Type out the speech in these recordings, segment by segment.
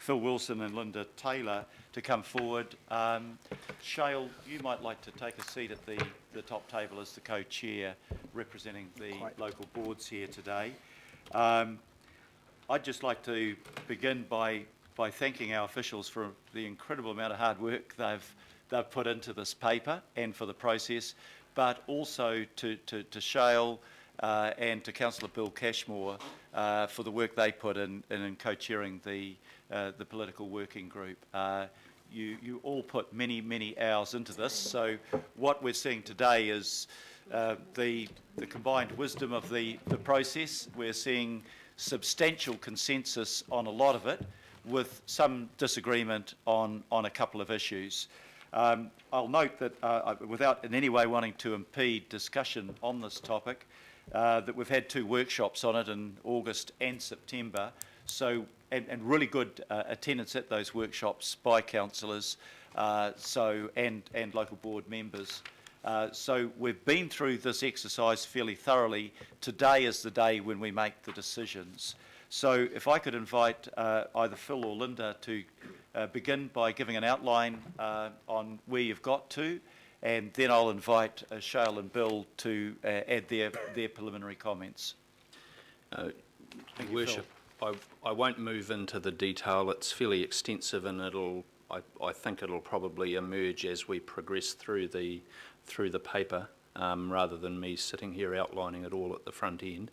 Phil Wilson and Linda Taylor to come forward. Shale, you might like to take a seat at the top table as the co-chair representing the local boards here today. I'd just like to begin by thanking our officials for the incredible amount of hard work they've put into this paper and for the process, but also to Shale and to Councillor Bill Cashmore for the work they put in co-chairing the political working group. You all put many hours into this, so what we're seeing today is the combined wisdom of the process. We're seeing substantial consensus on a lot of it, with some disagreement on a couple of issues. I'll note that without in any way wanting to impede discussion on this topic, that we've had 2 workshops on it in August and September, so and really good attendance at those workshops by councillors and local board members. So we've been through this exercise fairly thoroughly. Today is the day when we make the decisions. So if I could invite either Phil or Linda to begin by giving an outline on where you've got to, and then I'll invite Shale and Bill to add their preliminary comments. Thank you, Worship, I won't move into the detail. It's fairly extensive, and I think it'll probably emerge as we progress through the paper, rather than me sitting here outlining it all at the front end.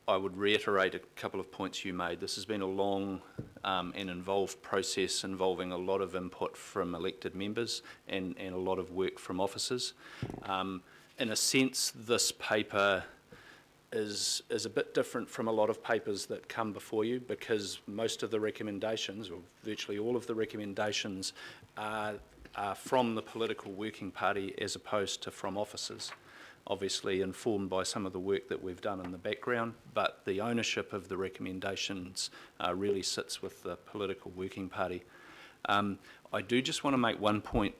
I would reiterate a couple of points you made. This has been a long and involved process involving a lot of input from elected members and a lot of work from officers. In a sense, this paper is a bit different from a lot of papers that come before you, because most of the recommendations, or virtually all of the recommendations, are from the political working party as opposed to from officers. Obviously informed by some of the work that we've done in the background, but the ownership of the recommendations really sits with the political working party. I do just want to make one point,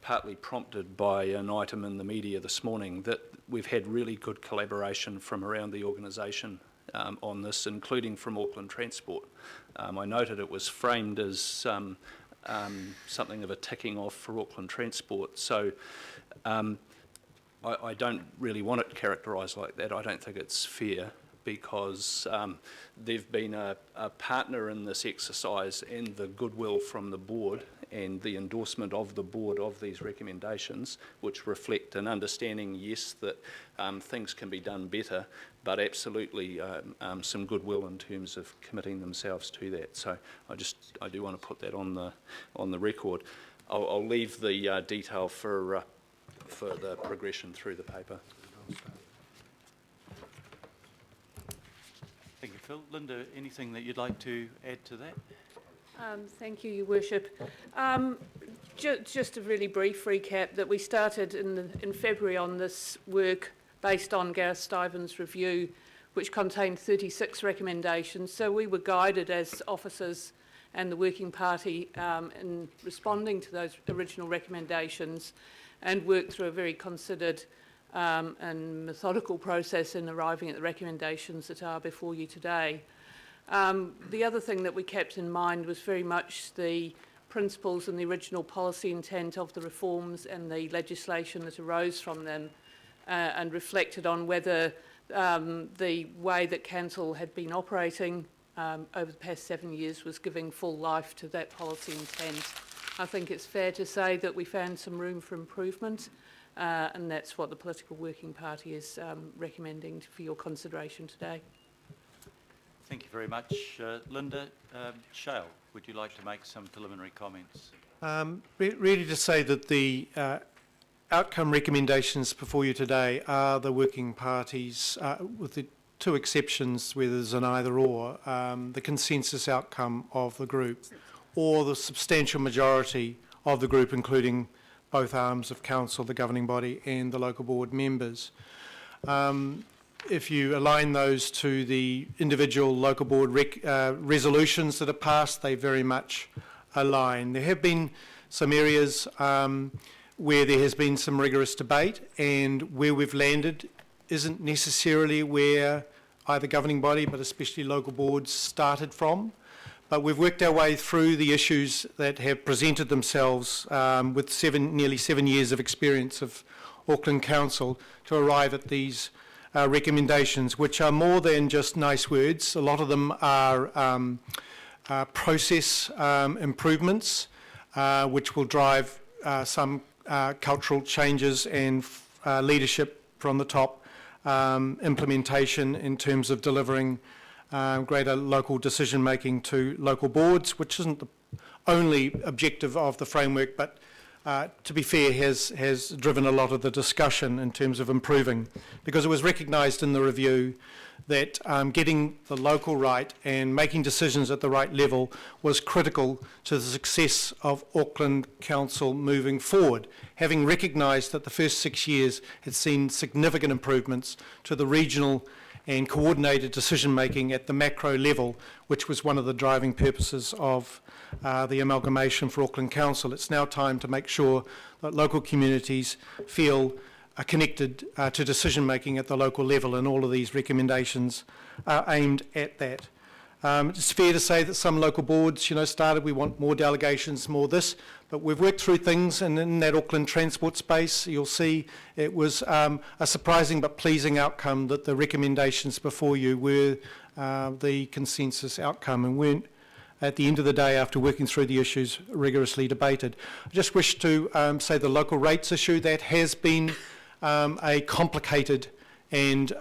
partly prompted by an item in the media this morning, that we've had really good collaboration from around the organisation on this, including from Auckland Transport. I noted it was framed as something of a ticking off for Auckland Transport, so I don't really want it characterised like that. I don't think it's fair, because they've been a partner in this exercise, and the goodwill from the board and the endorsement of the board of these recommendations, which reflect an understanding, yes, that things can be done better, but absolutely some goodwill in terms of committing themselves to that. So I do want to put that on the record. I'll leave the detail for the progression through the paper. Thank you, Phil. Linda, anything that you'd like to add to that? Thank you, Your Worship. Just a really brief recap that we started in February on this work based on Gareth Stuyven's review, which contained 36 recommendations. So we were guided as officers and the working party in responding to those original recommendations, and worked through a very considered and methodical process in arriving at the recommendations that are before you today. The other thing that we kept in mind was very much the principles and the original policy intent of the reforms and the legislation that arose from them, and reflected on whether the way that Council had been operating over the past 7 years was giving full life to that policy intent. I think it's fair to say that we found some room for improvement, and that's what the political working party is recommending for your consideration today. Thank you very much, Linda. Shale, would you like to make some preliminary comments? Really to say that the outcome recommendations before you today are the working parties, with the 2 exceptions where there's an either or, the consensus outcome of the group, or the substantial majority of the group, including both arms of council, the governing body and the local board members. If you align those to the individual local board resolutions that are passed, they very much align. There have been some areas where there has been some rigorous debate, and where we've landed isn't necessarily where either governing body, but especially local boards, started from. But we've worked our way through the issues that have presented themselves with nearly 7 years of experience of Auckland Council to arrive at these recommendations, which are more than just nice words. A lot of them are process improvements, which will drive some cultural changes and leadership from the top, implementation in terms of delivering greater local decision making to local boards, which isn't the only objective of the framework, but to be fair, has driven a lot of the discussion in terms of improving, because it was recognised in the review that getting the local right and making decisions at the right level was critical to the success of Auckland Council moving forward, having recognised that the first 6 years had seen significant improvements to the regional and coordinated decision making at the macro level, which was one of the driving purposes of the amalgamation for Auckland Council. It's now time to make sure that local communities feel connected to decision making at the local level, and all of these recommendations are aimed at that. It's fair to say that some local boards, started, we want more delegations, more this, but we've worked through things, and in that Auckland transport space, you'll see it was a surprising but pleasing outcome that the recommendations before you were the consensus outcome and weren't, at the end of the day, after working through the issues, rigorously debated. I just wish to say the local rates issue, that has been a complicated and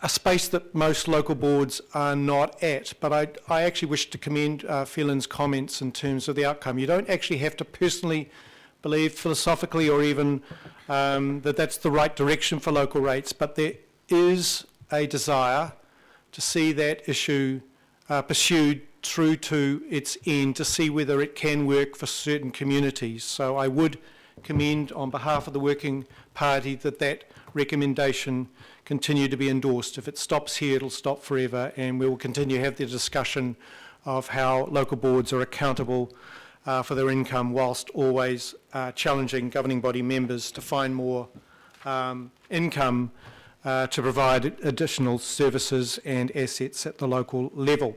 a space that most local boards are not at, but I actually wish to commend Phelan's comments in terms of the outcome. You don't actually have to personally believe philosophically or even that that's the right direction for local rates, but there is a desire to see that issue pursued through to its end, to see whether it can work for certain communities. So I would commend on behalf of the working party that recommendation continue to be endorsed. If it stops here, it'll stop forever, and we will continue to have the discussion of how local boards are accountable for their income, whilst always challenging governing body members to find more income to provide additional services and assets at the local level.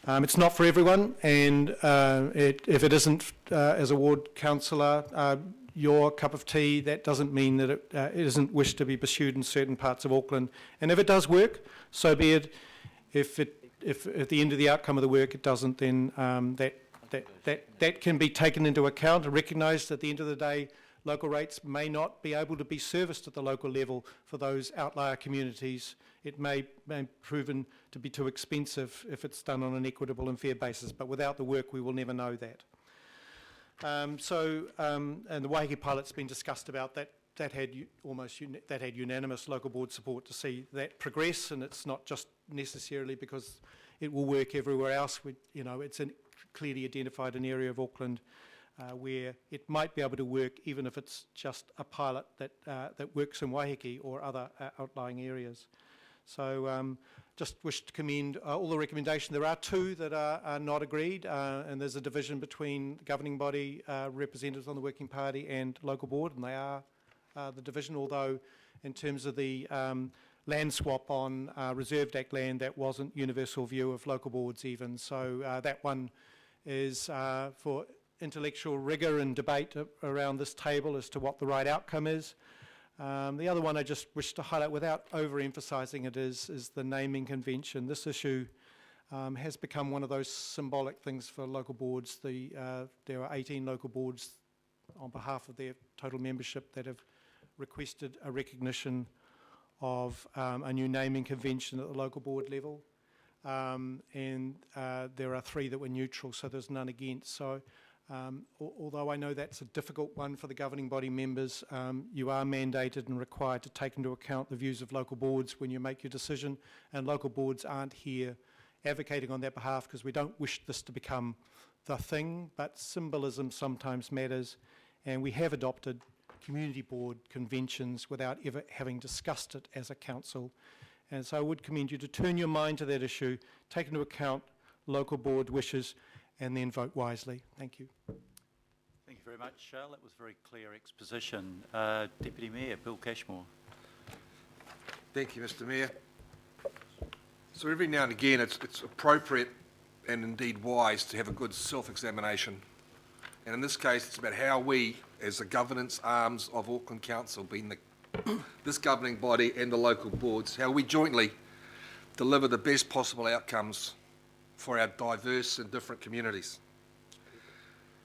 It's not for everyone, and if it isn't, as a ward councillor, your cup of tea, that doesn't mean that it isn't wished to be pursued in certain parts of Auckland. And if it does work, so be it. If at the end of the outcome of the work it doesn't, then that can be taken into account and recognised. At the end of the day, local rates may not be able to be serviced at the local level for those outlier communities. It may proven to be too expensive if it's done on an equitable and fair basis, but without the work we will never know that. And the Waiheke pilot's been discussed about that. That had unanimous local board support to see that progress, and it's not just necessarily because it will work everywhere else. It's clearly identified an area of Auckland where it might be able to work, even if it's just a pilot that works in Waiheke or other outlying areas. So just wish to commend all the recommendations. There are two that are not agreed, and there's a division between the governing body, representatives on the working party, and local board, and they are the division, although in terms of the land swap on Reserved Act land, that wasn't universal view of local boards even. So that one is for intellectual rigour and debate around this table as to what the right outcome is. The other one I just wish to highlight, without overemphasising it, is the naming convention. This issue has become one of those symbolic things for local boards. There are 18 local boards on behalf of their total membership that have requested a recognition of a new naming convention at the local board level. And there are 3 that were neutral, so there's none against. So although I know that's a difficult one for the governing body members, you are mandated and required to take into account the views of local boards when you make your decision, and local boards aren't here advocating on their behalf because we don't wish this to become the thing, but symbolism sometimes matters, and we have adopted community board conventions without ever having discussed it as a council. And so I would commend you to turn your mind to that issue, take into account local board wishes, and then vote wisely. Thank you. Thank you very much, Charles. That was very clear exposition. Deputy Mayor Bill Cashmore. Thank you, Mr. Mayor. So every now and again, it's appropriate and indeed wise to have a good self-examination. And in this case, it's about how we, as the governance arms of Auckland Council, being this governing body and the local boards, how we jointly deliver the best possible outcomes for our diverse and different communities.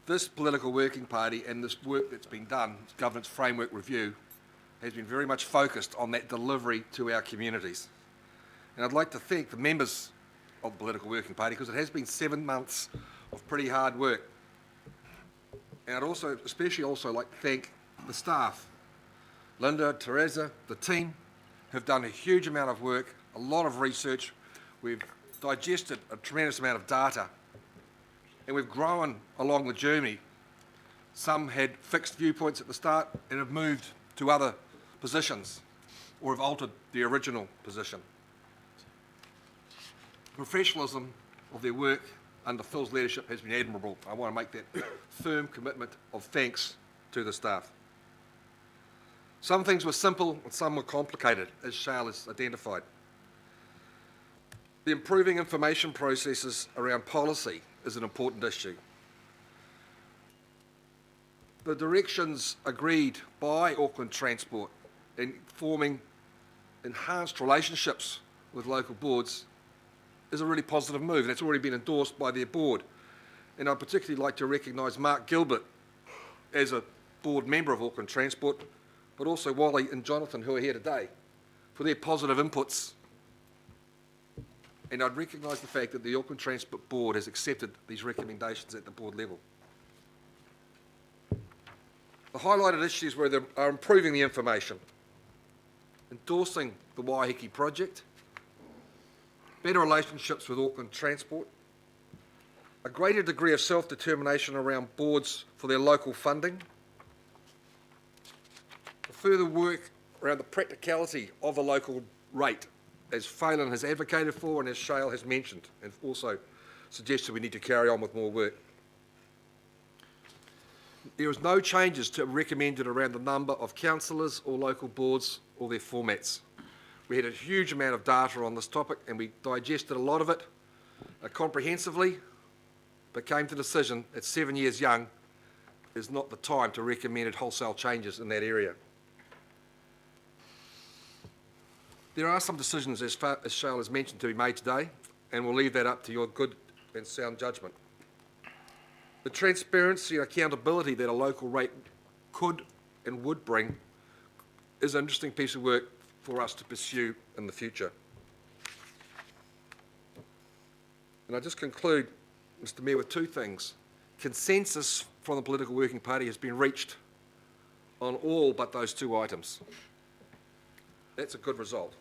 This political working party and this work that's been done, governance framework review, has been very much focused on that delivery to our communities. And I'd like to thank the members of the political working party, because it has been 7 months of pretty hard work. And I'd also, especially also like to thank the staff. Linda, Teresa, the team have done a huge amount of work, a lot of research. We've digested a tremendous amount of data, and we've grown along the journey. Some had fixed viewpoints at the start and have moved to other positions or have altered the original position. Professionalism of their work under Phil's leadership has been admirable. I want to make that firm commitment of thanks to the staff. Some things were simple and some were complicated, as Shale has identified. The improving information processes around policy is an important issue. The directions agreed by Auckland Transport in forming enhanced relationships with local boards is a really positive move, and it's already been endorsed by their board. And I'd particularly like to recognise Mark Gilbert as a board member of Auckland Transport, but also Wally and Jonathan, who are here today, for their positive inputs. And I'd recognise the fact that the Auckland Transport Board has accepted these recommendations at the board level. The highlighted issues are improving the information, endorsing the Waiheke project, better relationships with Auckland Transport, a greater degree of self-determination around boards for their local funding, further work around the practicality of a local rate, as Phelan has advocated for and as Shale has mentioned, and also suggested we need to carry on with more work. There is no changes to recommended around the number of councillors or local boards or their formats. We had a huge amount of data on this topic and we digested a lot of it comprehensively, but came to the decision at 7 years young is not the time to recommend wholesale changes in that area. There are some decisions, as Shale has mentioned, to be made today, and we'll leave that up to your good and sound judgment. The transparency and accountability that a local rate could and would bring is an interesting piece of work for us to pursue in the future. And I just conclude, Mr. Mayor, with two things. Consensus from the political working party has been reached on all but those two items. That's a good result.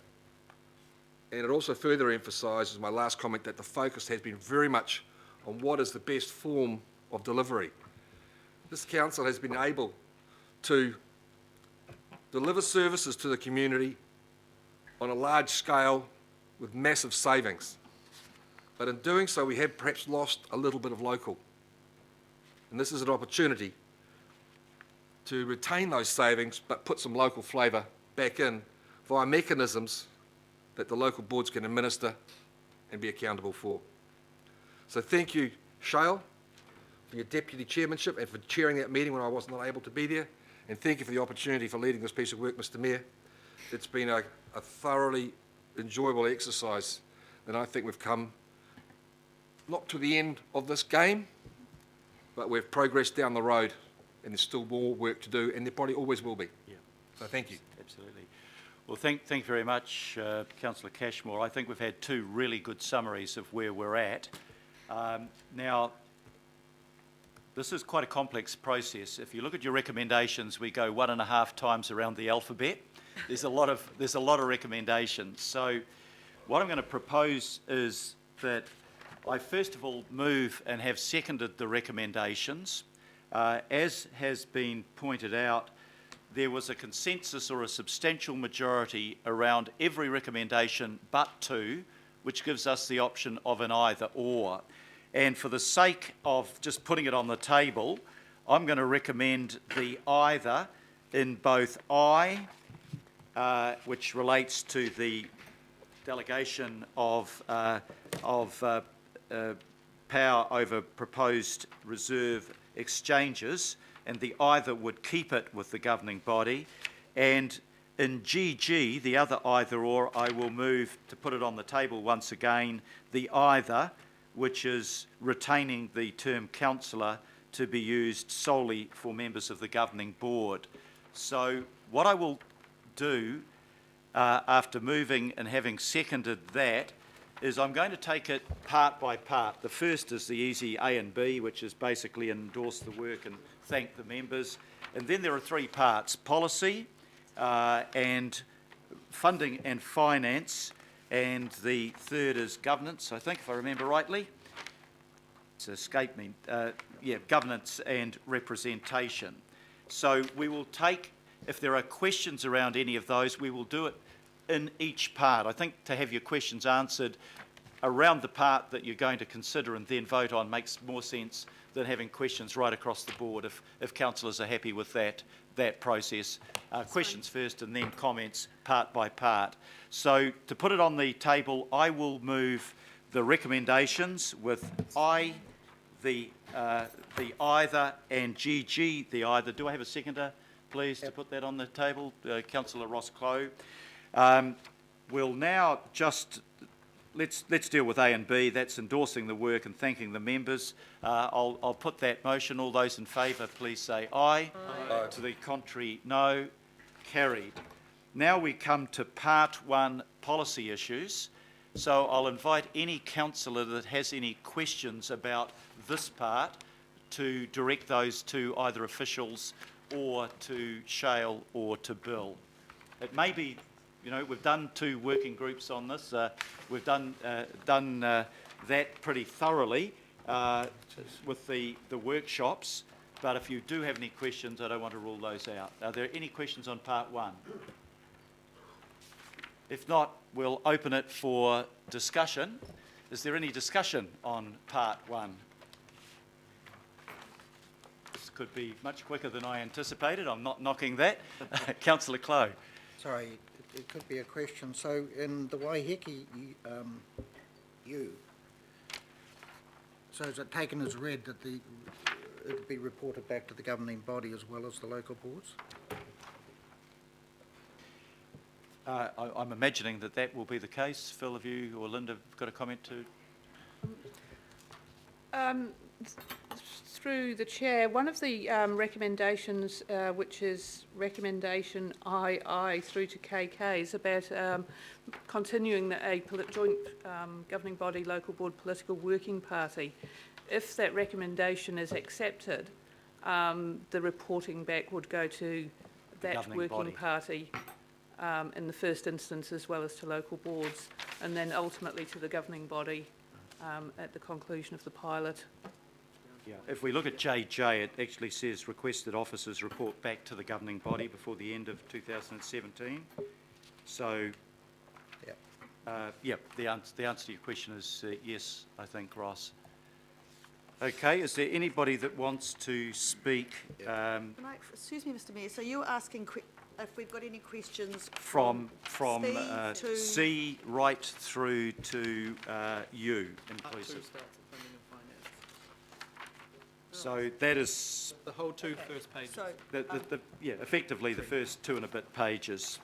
And it also further emphasises my last comment that the focus has been very much on what is the best form of delivery. This council has been able to deliver services to the community on a large scale with massive savings. But in doing so, we have perhaps lost a little bit of local. And this is an opportunity to retain those savings, but put some local flavour back in via mechanisms that the local boards can administer and be accountable for. So thank you, Shale, for your deputy chairmanship and for chairing that meeting when I was not able to be there. And thank you for the opportunity for leading this piece of work, Mr. Mayor. It's been a thoroughly enjoyable exercise, and I think we've come not to the end of this game, but we've progressed down the road, and there's still more work to do, and there probably always will be. Yeah. So thank you. Absolutely. Well, thank you very much, Councillor Cashmore. I think we've had two really good summaries of where we're at. Now, this is quite a complex process. If you look at your recommendations, we go 1.5 times around the alphabet. There's a lot of recommendations. So what I'm going to propose is that I first of all move and have seconded the recommendations. As has been pointed out, there was a consensus or a substantial majority around every recommendation but two, which gives us the option of an either or. And for the sake of just putting it on the table, I'm going to recommend the either in both I which relates to the delegation of power over proposed reserve exchanges, and the either would keep it with the governing body. And in GG, the other either or, I will move to put it on the table once again, the either, which is retaining the term councillor to be used solely for members of the governing board. So what I will do after moving and having seconded that is I'm going to take it part by part. The first is the easy A and B, which is basically endorse the work and thank the members. And then there are three parts: policy and funding and finance, and the third is governance, I think, if I remember rightly. It's escaped me. Governance and representation. So we will take, if there are questions around any of those, we will do it in each part. I think to have your questions answered around the part that you're going to consider and then vote on makes more sense than having questions right across the board if councillors are happy with that process. Questions first and then comments part by part. So to put it on the table, I will move the recommendations with I, the either, and GG, the either. Do I have a seconder, please, to put that on the table? Councillor Ross-Clow. We'll now just, let's deal with A and B. That's endorsing the work and thanking the members. I'll put that motion. All those in favour, please say aye. Aye. To the contrary, no. Carried. Now we come to part one, policy issues. So I'll invite any councillor that has any questions about this part to direct those to either officials or to Shale or to Bill. It may be, we've done 2 working groups on this. We've done that pretty thoroughly with the workshops. But if you do have any questions, I don't want to rule those out. Are there any questions on part one? If not, we'll open it for discussion. Is there any discussion on part one? This could be much quicker than I anticipated. I'm not knocking that. Councillor Clow. Sorry, it could be a question. So in the Waiheke, so is it taken as read that it be reported back to the governing body as well as the local boards? I'm imagining that will be the case. Phil, have you or Linda got a comment to? Through the chair, one of the recommendations, which is recommendation II through to KK, is about continuing a joint governing body local board political working party. If that recommendation is accepted, the reporting back would go to that governing working body. Party in the first instance, as well as to local boards, and then ultimately to the governing body at the conclusion of the pilot. Yeah. If we look at JJ, it actually says requested officers report back to the governing body before the end of 2017. So, the answer to your question is yes, I think, Ross. Okay, is there anybody that wants to speak? Excuse me, Mr Mayor, so you're asking if we've got any questions from to C right through to U inclusive. So that is the whole 2 first pages. So, effectively the first 2 and a bit pages.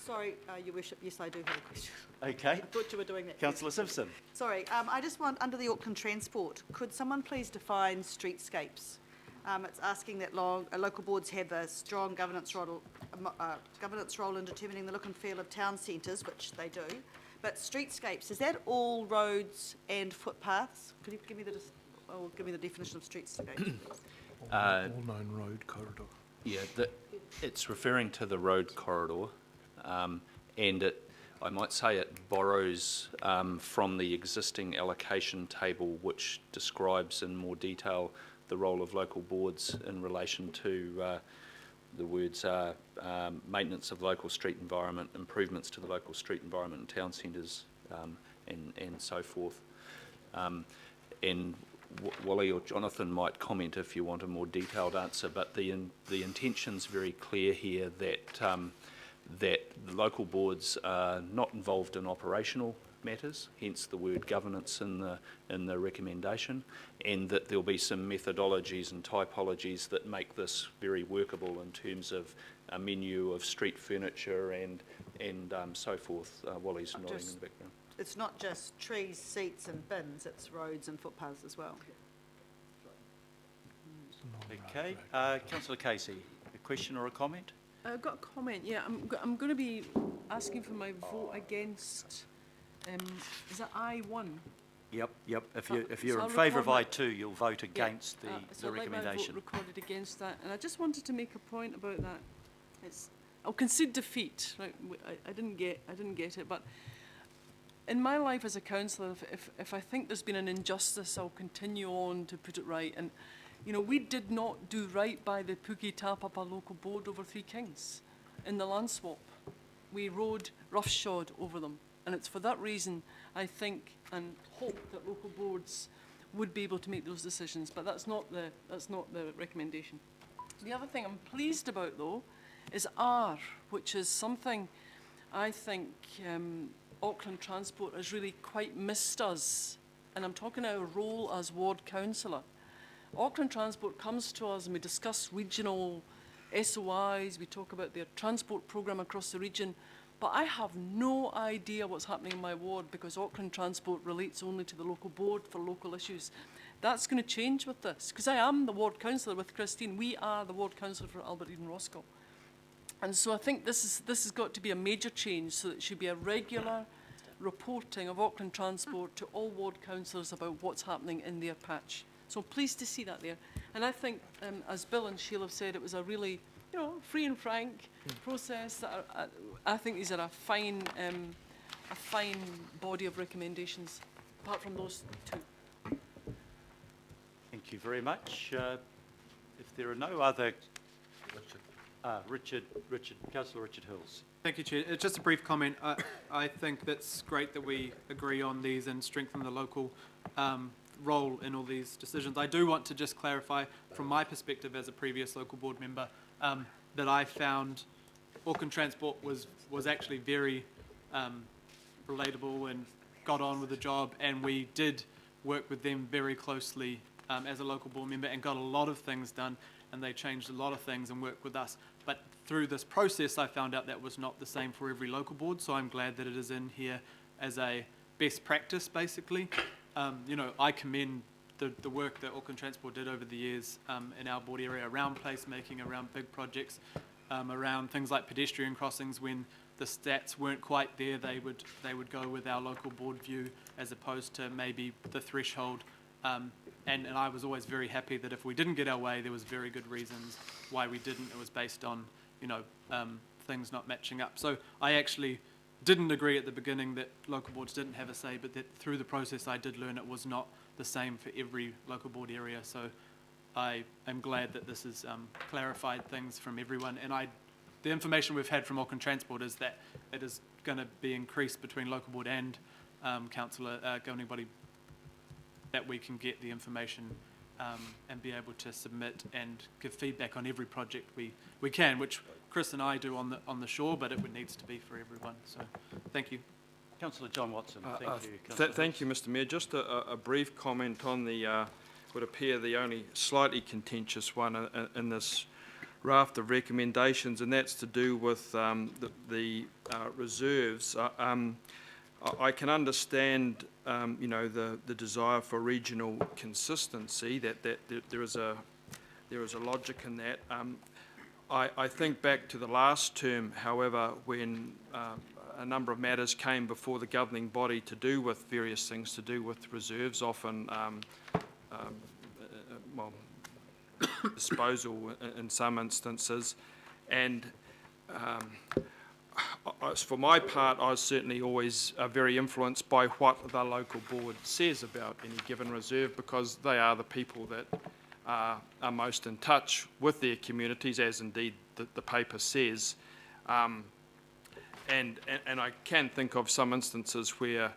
sorry, Your Worship, yes, I do have a question. Okay. I thought you were doing that. Councillor Simpson. Sorry, I just want, under the Auckland Transport, could someone please define streetscapes? It's asking that local boards have a strong governance role in determining the look and feel of town centres, which they do. But streetscapes, is that all roads and footpaths? Could you give me the definition of streetscapes, please? All known road corridor. Yeah, it's referring to the road corridor, and I might say it borrows from the existing allocation table, which describes in more detail the role of local boards in relation to the words maintenance of local street environment, improvements to the local street environment in town centres, and so forth. And Wally or Jonathan might comment if you want a more detailed answer, but the intention's very clear here that that the local boards are not involved in operational matters, hence the word governance in the recommendation, and that there'll be some methodologies and typologies that make this very workable in terms of a menu of street furniture and so forth. Wally's nodding in the background. It's not just trees, seats and bins, it's roads and footpaths as well. Okay, Councillor Casey, a question or a comment? I've got a comment. Yeah, I'm going to be asking for my vote against. Is that I1? Yep. If So you're in I'll favour of record I2, you'll vote against So the I'd like my vote recommendation. recorded against that, and I just wanted to make a point about that. I'll concede defeat. Right? I didn't get it, but in my life as a councillor, if I think there's been an injustice, I'll continue on to put it right. And you know, we did not do right by the Puki Tāpapa local board over Three Kings in the land swap. We rode roughshod over them, and it's for that reason I think and hope that local boards would be able to make those decisions. But that's not the recommendation. The other thing I'm pleased about though is R, which is something I think Auckland Transport has really quite missed us, and I'm talking our role as ward councillor. Auckland Transport comes to us and we discuss regional SOIs, we talk about their transport programme across the region, but I have no idea what's happening in my ward because Auckland Transport relates only to the local board for local issues. That's going to change with this, because I am the ward councillor with Christine. We are the ward councillor for Albert Eden Roscoe. And so I think this has got to be a major change, so it should be a regular reporting of Auckland Transport to all ward councillors about what's happening in their patch. So pleased to see that there. And I think, as Bill and Sheila have said, it was a really, you know, free and frank process. I think these are a fine body of recommendations, apart from those two. Thank you very much. If there are no other... Councillor Richard Hills. Thank you, Chair. Just a brief comment. I think that's great that we agree on these and strengthen the local role in all these decisions. I do want to just clarify from my perspective as a previous local board member that I found Auckland Transport was actually very relatable and got on with the job, and we did work with them very closely as a local board member and got a lot of things done, and they changed a lot of things and worked with us. But through this process I found out that was not the same for every local board, so I'm glad that it is in here as a best practice basically. You know, I commend the work that Auckland Transport did over the years in our board area around placemaking, around big projects, around things like pedestrian crossings. When the stats weren't quite there, they would go with our local board view as opposed to maybe the threshold. And I was always very happy that if we didn't get our way, there was very good reasons why we didn't. It was based on, you know, things not matching up. So I actually didn't agree at the beginning that local boards didn't have a say, but that through the process I did learn it was not the same for every local board area. So I am glad that this has clarified things from everyone. And the information we've had from Auckland Transport is that it is going to be increased between local board and councillor governing body, that we can get the information and be able to submit and give feedback on every project we can, which Chris and I do on the shore, but it needs to be for everyone. So, thank you. Councillor John Watson. Thank you. Thank you, Mr. Mayor. Just a brief comment on the would appear the only slightly contentious one in this raft of recommendations, and that's to do with the reserves. I can understand, you know, the desire for regional consistency. That there is a logic in that. I think back to the last term, however, when a number of matters came before the governing body to do with various things to do with reserves, often well, disposal in some instances, and for my part, I was certainly always very influenced by what the local board says about any given reserve, because they are the people that are most in touch with their communities, as indeed the paper says. And I can think of some instances where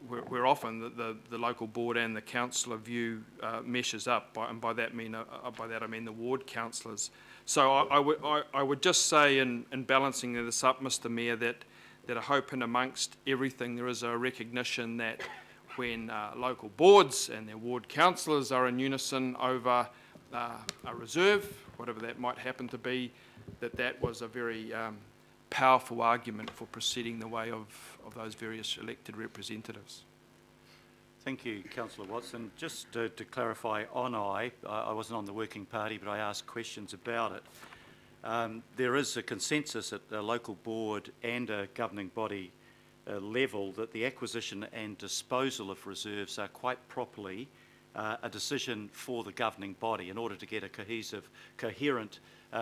where often the local board and the councillor view meshes up, and by that I mean the ward councillors. So I would just say in balancing this up, Mr Mayor, that I hope in amongst everything there is a recognition that when local boards and their ward councillors are in unison over a reserve, whatever that might happen to be, that was a very powerful argument for proceeding the way of those various elected representatives. Thank you, Councillor Watson. Just to clarify on I wasn't on the working party, but I asked questions about it. There is a consensus at the local board and a governing body level that the acquisition and disposal of reserves are quite properly a decision for the governing body in order to get a coherent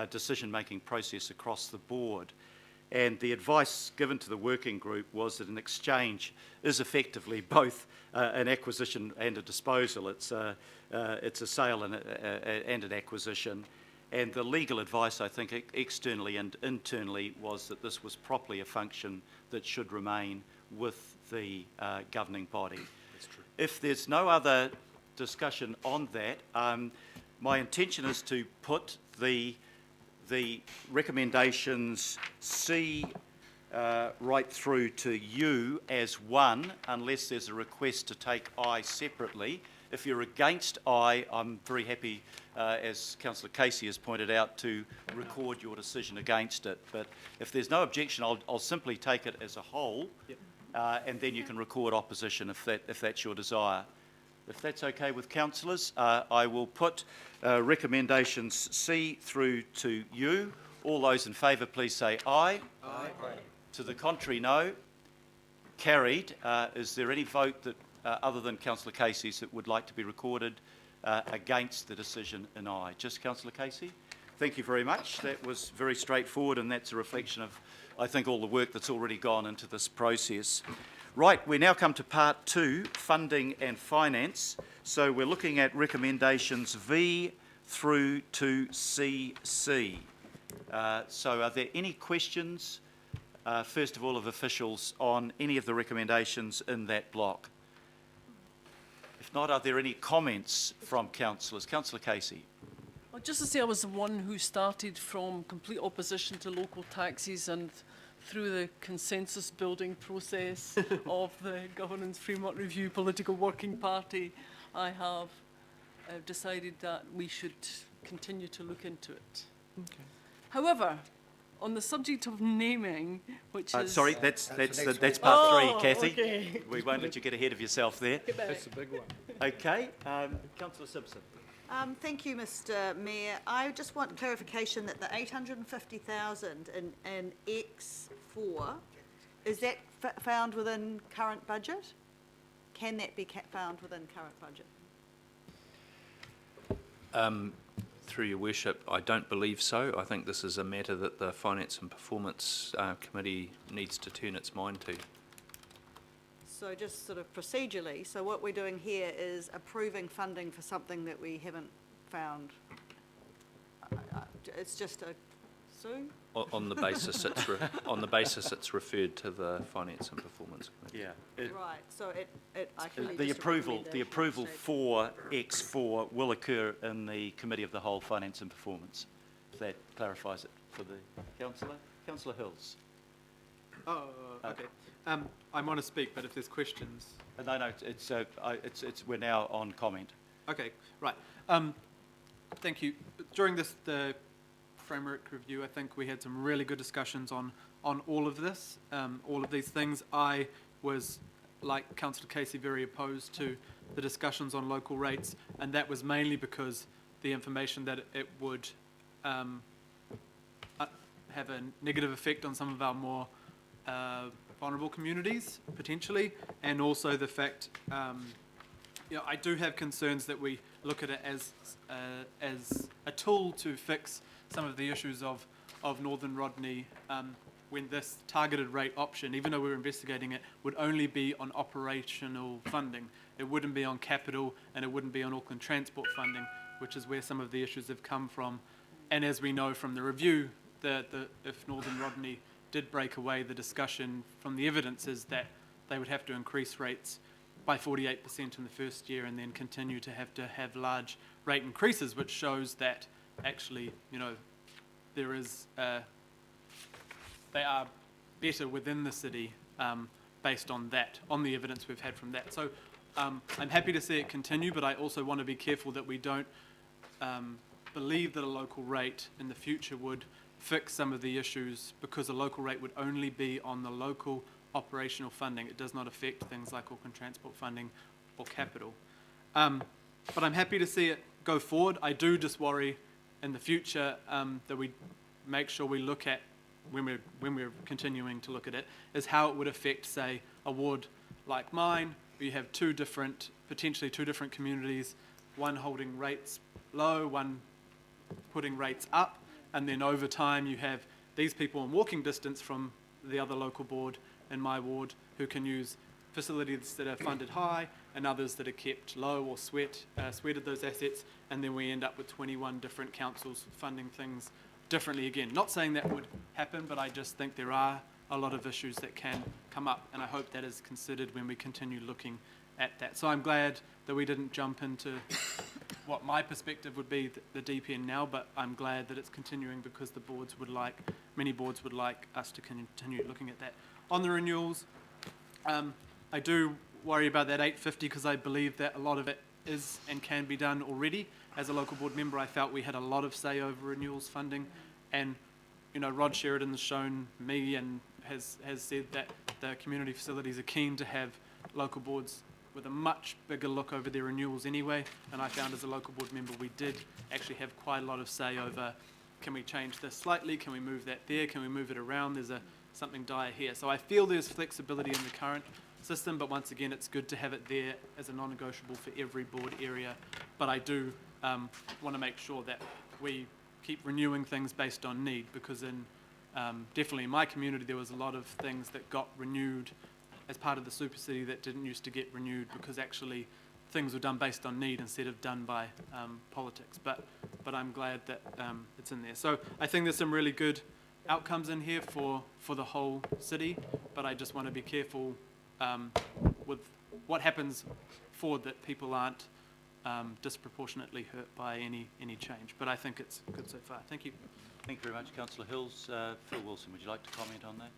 decision-making process across the board. And the advice given to the working group was that an exchange is effectively both an acquisition and a disposal. It's a sale and an acquisition. And the legal advice, I think, externally and internally, was that this was properly a function that should remain with the governing body. That's true. If there's no other discussion on that, my intention is to put the recommendations C right through to U as one, unless there's a request to take I separately. If you're against I, I'm very happy, as Councillor Casey has pointed out, to record your decision against it. But if there's no objection, I'll simply take it as a whole, yep. And then you can record opposition if that's your desire. If that's okay with councillors, I will put recommendations C through to U. All those in favour, please say aye. Aye. To the contrary, no. Carried. Is there any vote that, other than Councillor Casey's, that would like to be recorded against the decision in aye? Just Councillor Casey? Thank you very much. That was very straightforward, and that's a reflection of, I think, all the work that's already gone into this process. Right, we now come to part 2, funding and finance. So we're looking at recommendations V through to CC. So are there any questions, first of all, of officials on any of the recommendations in that block? If not, are there any comments from councillors? Councillor Casey. Well, just to say, I was the one who started from complete opposition to local taxes, and through the consensus building process of the Governance Framework Review Political Working Party, I have decided that we should continue to look into it. Okay. However, on the subject of naming, which is... Sorry, that's part 3, Kathy. Okay. We won't let you get ahead of yourself there. That's a big one. Okay, Councillor Simpson. Thank you, Mr Mayor. I just want clarification that the 850,000 in X4, is that found within current budget? Can that be found within current budget? Through your worship, I don't believe so. I think this is a matter that the Finance and Performance Committee needs to turn its mind to. So just sort of procedurally, so what we're doing here is approving funding for something that we haven't found. It's just a soon? On the basis it's referred to the Finance and Performance Committee. Yeah. Right. So The approval for X4 will occur in the Committee of the Whole, Finance and Performance. If that clarifies it for the councillor. Councillor Hills. Oh, okay. I want to speak, but if there's questions. No, we're now on comment. Okay, right. Thank you. During the framework review, I think we had some really good discussions on all of this, all of these things. I was, like Councillor Casey, very opposed to the discussions on local rates, and that was mainly because the information that it would have a negative effect on some of our more vulnerable communities, potentially, and also the fact, I do have concerns that we look at it as a tool to fix some of the issues of Northern Rodney, when this targeted rate option, even though we're investigating it, would only be on operational funding. It wouldn't be on capital, and it wouldn't be on Auckland transport funding, which is where some of the issues have come from. And as we know from the review, if Northern Rodney did break away, the discussion from the evidence is that they would have to increase rates by 48% in the first year and then continue to have large rate increases, which shows that actually, there is, they are better within the city based on that, on the evidence we've had from that. So I'm happy to see it continue, but I also want to be careful that we don't believe that a local rate in the future would fix some of the issues, because a local rate would only be on the local operational funding. It does not affect things like Auckland Transport funding or capital. But I'm happy to see it go forward. I do just worry in the future that we make sure we look at, when we're continuing to look at it, is how it would affect, say, a ward like mine, where you have potentially two different communities, one holding rates low, one putting rates up, and then over time you have these people in walking distance from the other local board in my ward who can use facilities that are funded high and others that are kept low or sweated those assets, and then we end up with 21 different councils funding things differently again. Not saying that would happen, but I just think there are a lot of issues that can come up, and I hope that is considered when we continue looking at that. So I'm glad that we didn't jump into what my perspective would be, the DPN now, but I'm glad that it's continuing because many boards would like us to continue looking at that. On the renewals, I do worry about that 850 because I believe that a lot of it is and can be done already. As a local board member, I felt we had a lot of say over renewals funding, and Rod Sheridan has shown me and has said that the community facilities are keen to have local boards with a much bigger look over their renewals anyway, and I found as a local board member we did actually have quite a lot of say over, can we change this slightly, can we move that there, can we move it around, there's something dire here. So I feel there's flexibility in the current system, but once again it's good to have it there as a non-negotiable for every board area. But I do want to make sure that we keep renewing things based on need, because definitely in my community there was a lot of things that got renewed as part of the super city that didn't used to get renewed because actually things were done based on need instead of done by politics. But I'm glad that it's in there. So I think there's some really good outcomes in here for the whole city, but I just want to be careful with what happens forward, that people aren't disproportionately hurt by any change. But I think it's good so far. Thank you. Thank you very much, Councillor Hills. Phil Wilson, would you like to comment on that?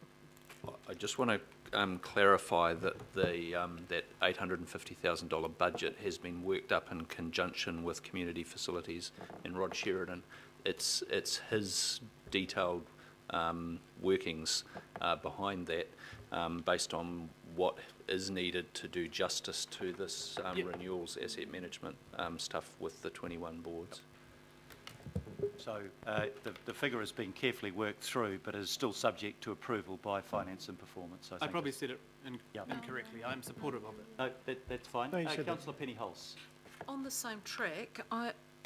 I just want to clarify that that $850,000 budget has been worked up in conjunction with community facilities and Rod Sheridan. It's his detailed workings behind that, based on what is needed to do justice to this renewals asset management stuff with the 21 boards. So the figure has been carefully worked through, but is still subject to approval by Finance and Performance. I probably said it incorrectly. I'm supportive of it. No, that's fine. No, you said Councillor Penny Hulse. On the same track,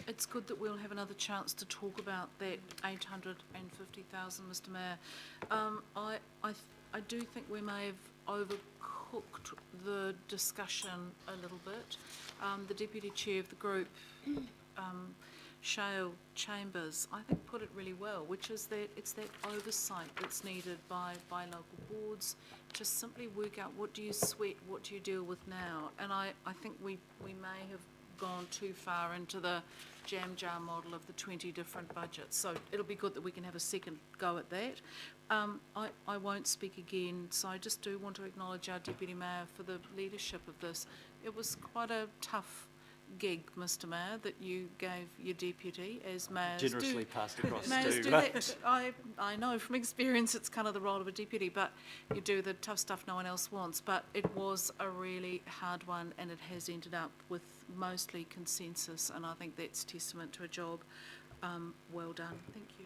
it's good that we'll have another chance to talk about that 850,000, Mr. Mayor. I do think we may have overcooked the discussion a little bit. The Deputy Chair of the group, Shale Chambers, I think put it really well, which is that it's that oversight that's needed by local boards to simply work out what do you sweat, what do you deal with now. And I think we may have gone too far into the jam jar model of the 20 different budgets. So it'll be good that we can have a second go at that. I won't speak again, so I just do want to acknowledge our Deputy Mayor for the leadership of this. It was quite a tough gig, Mr. Mayor, that you gave your deputy, as mayors Generously passed across mayors to... do that. I know from experience it's kind of the role of a deputy, but you do the tough stuff no one else wants. But it was a really hard one, and it has ended up with mostly consensus, and I think that's testament to a job well done. Thank you.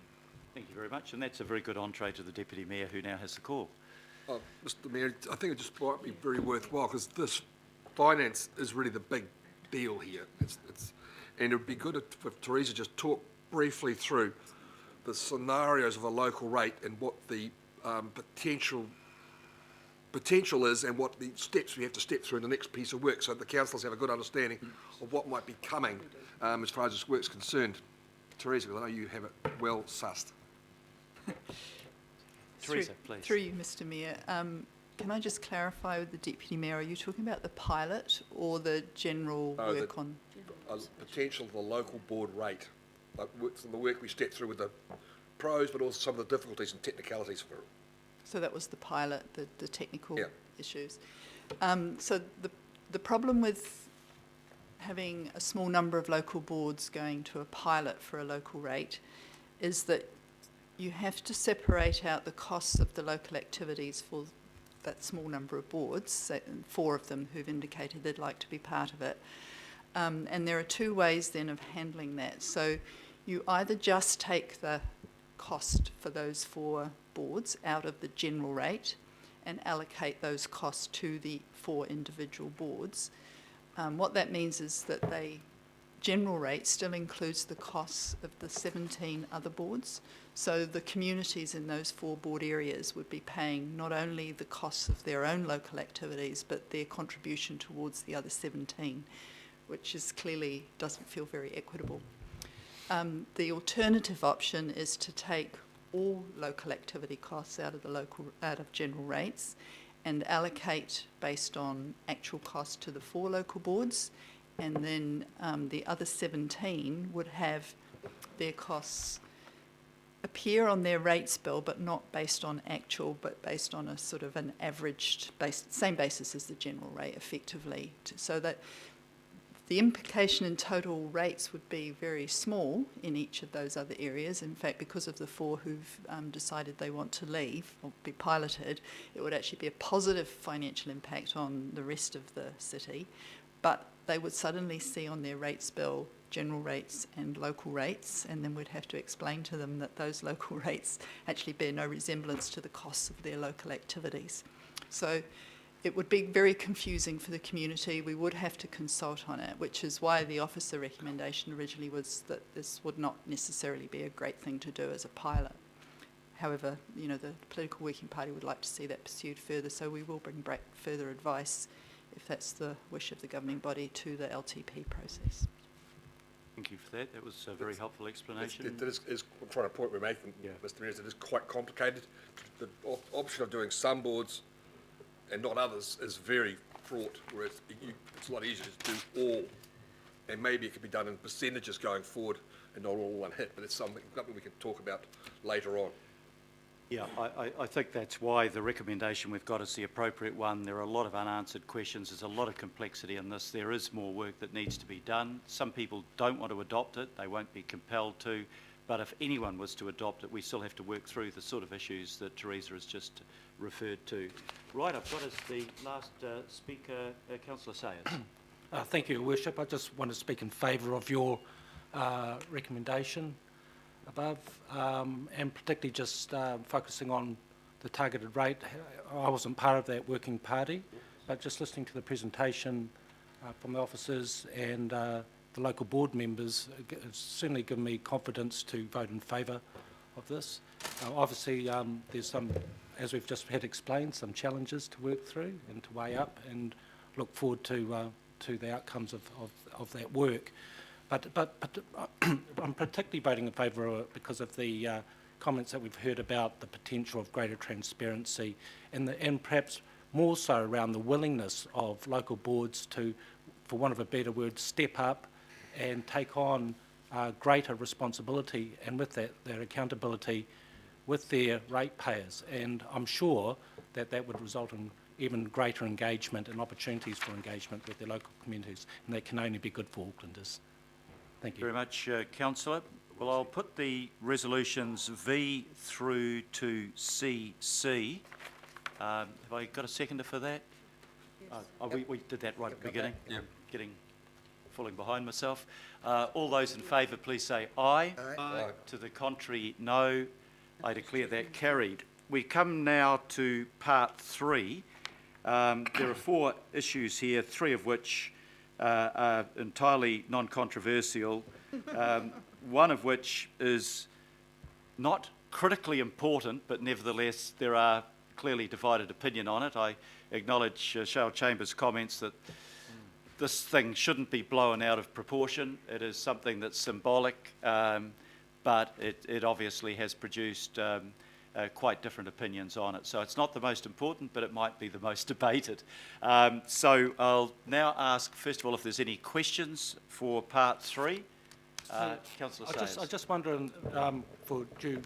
Thank you very much, and that's a very good entree to the Deputy Mayor, who now has the call. Mr. Mayor, I think it just might be very worthwhile, because this finance is really the big deal here. And it would be good if Teresa just talked briefly through the scenarios of a local rate and what the potential is, and what the steps we have to step through in the next piece of work, so that the councillors have a good understanding of what might be coming as far as this work's concerned. Teresa, because I know you have it well sussed. Teresa, please. Through you, Mr. Mayor. Can I just clarify with the Deputy Mayor, are you talking about the pilot or the general No, work on? Potential of the local board rate, from the work we stepped through with the pros, but also some of the difficulties and technicalities for it. So that was the pilot, the technical Yeah. issues. So the problem with having a small number of local boards going to a pilot for a local rate is that you have to separate out the costs of the local activities for that small number of boards, so 4 of them who've indicated they'd like to be part of it. And there are 2 ways then of handling that. So you either just take the cost for those 4 boards out of the general rate and allocate those costs to the 4 individual boards. What that means is that the general rate still includes the costs of the 17 other boards. So the communities in those 4 board areas would be paying not only the costs of their own local activities, but their contribution towards the other 17, which is clearly doesn't feel very equitable. The alternative option is to take all local activity costs out of general rates and allocate based on actual cost to the 4 local boards, and then the other 17 would have their costs appear on their rates bill, but not based on actual, but based on a sort of an averaged, same basis as the general rate effectively, so that the implication in total rates would be very small in each of those other areas. In fact, because of the 4 who've decided they want to leave or be piloted, it would actually be a positive financial impact on the rest of the city, but they would suddenly see on their rates bill general rates and local rates, and then we'd have to explain to them that those local rates actually bear no resemblance to the costs of their local activities. So it would be very confusing for the community. We would have to consult on it, which is why the officer recommendation originally was that this would not necessarily be a great thing to do as a pilot. However, you know, the Political Working Party would like to see that pursued further, so we will bring back further advice, if that's the wish of the governing body, to the LTP process. Thank you for that. That was a very helpful explanation. It is I'm trying to point we're making, Yeah. Mr. Mayor, is it is quite complicated. The option of doing some boards and not others is very fraught, whereas it's a lot easier to do all, and maybe it could be done in percentages going forward and not all one hit, but it's something we can talk about later on. Yeah, I think that's why the recommendation we've got is the appropriate one. There are a lot of unanswered questions. There's a lot of complexity in this. There is more work that needs to be done. Some people don't want to adopt it. They won't be compelled to. But if anyone was to adopt it, we still have to work through the sort of issues that Teresa has just referred to. Right, I've got us the last speaker, Councillor Sayers. Thank you, Your Worship. I just want to speak in favour of your recommendation above, and particularly just focusing on the targeted rate. I wasn't part of that working party, but just listening to the presentation from the officers and the local board members, it's certainly given me confidence to vote in favour of this. Obviously, there's some, as we've just had explained, some challenges to work through and to weigh up, and look forward to the outcomes of that work. But I'm particularly voting in favour of it because of the comments that we've heard about the potential of greater transparency and perhaps more so around the willingness of local boards to, for want of a better word, step up and take on greater responsibility, and with that, their accountability with their ratepayers. And I'm sure that that would result in even greater engagement and opportunities for engagement with their local communities, and that can only be good for Aucklanders. Thank you. Very much, Councillor. Well, I'll put the resolutions V through to CC. Have I got a seconder for that? Yes. We did that right at the beginning. Yeah. Falling behind myself. All those in favour, please say aye. Aye. To the contrary, no. I declare that carried. We come now to part 3. There are 4 issues here, 3 of which are entirely non-controversial, one of which is not critically important, but nevertheless there are clearly divided opinion on it. I acknowledge Cheryl Chambers' comments that this thing shouldn't be blown out of proportion. It is something that's symbolic, but it obviously has produced quite different opinions on it. So it's not the most important, but it might be the most debated. So I'll now ask, first of all, if there's any questions for part 3. Councillor Sayers. I just wonder, for due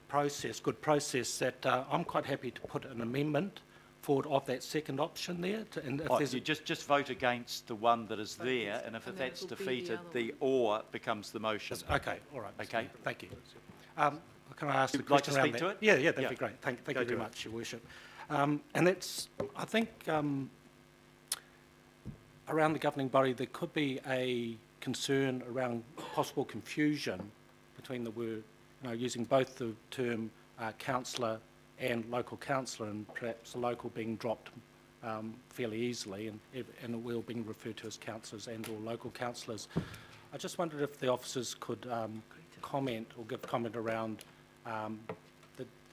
process, good process, that I'm quite happy to put an amendment forward of that second option there. And if there's you just vote against the one that is there, and if that's defeated, the or becomes the motion. Okay, all right. Okay. Thank you. Can I ask a You'd like to question around speak that? to it? Yeah, that'd be great. Thank you very much, Your Worship. And that's, I think, around the governing body, there could be a concern around possible confusion between the word, using both the term councillor and local councillor, and perhaps the local being dropped fairly easily, and it will being referred to as councillors and or local councillors. I just wondered if the officers could comment or give comment around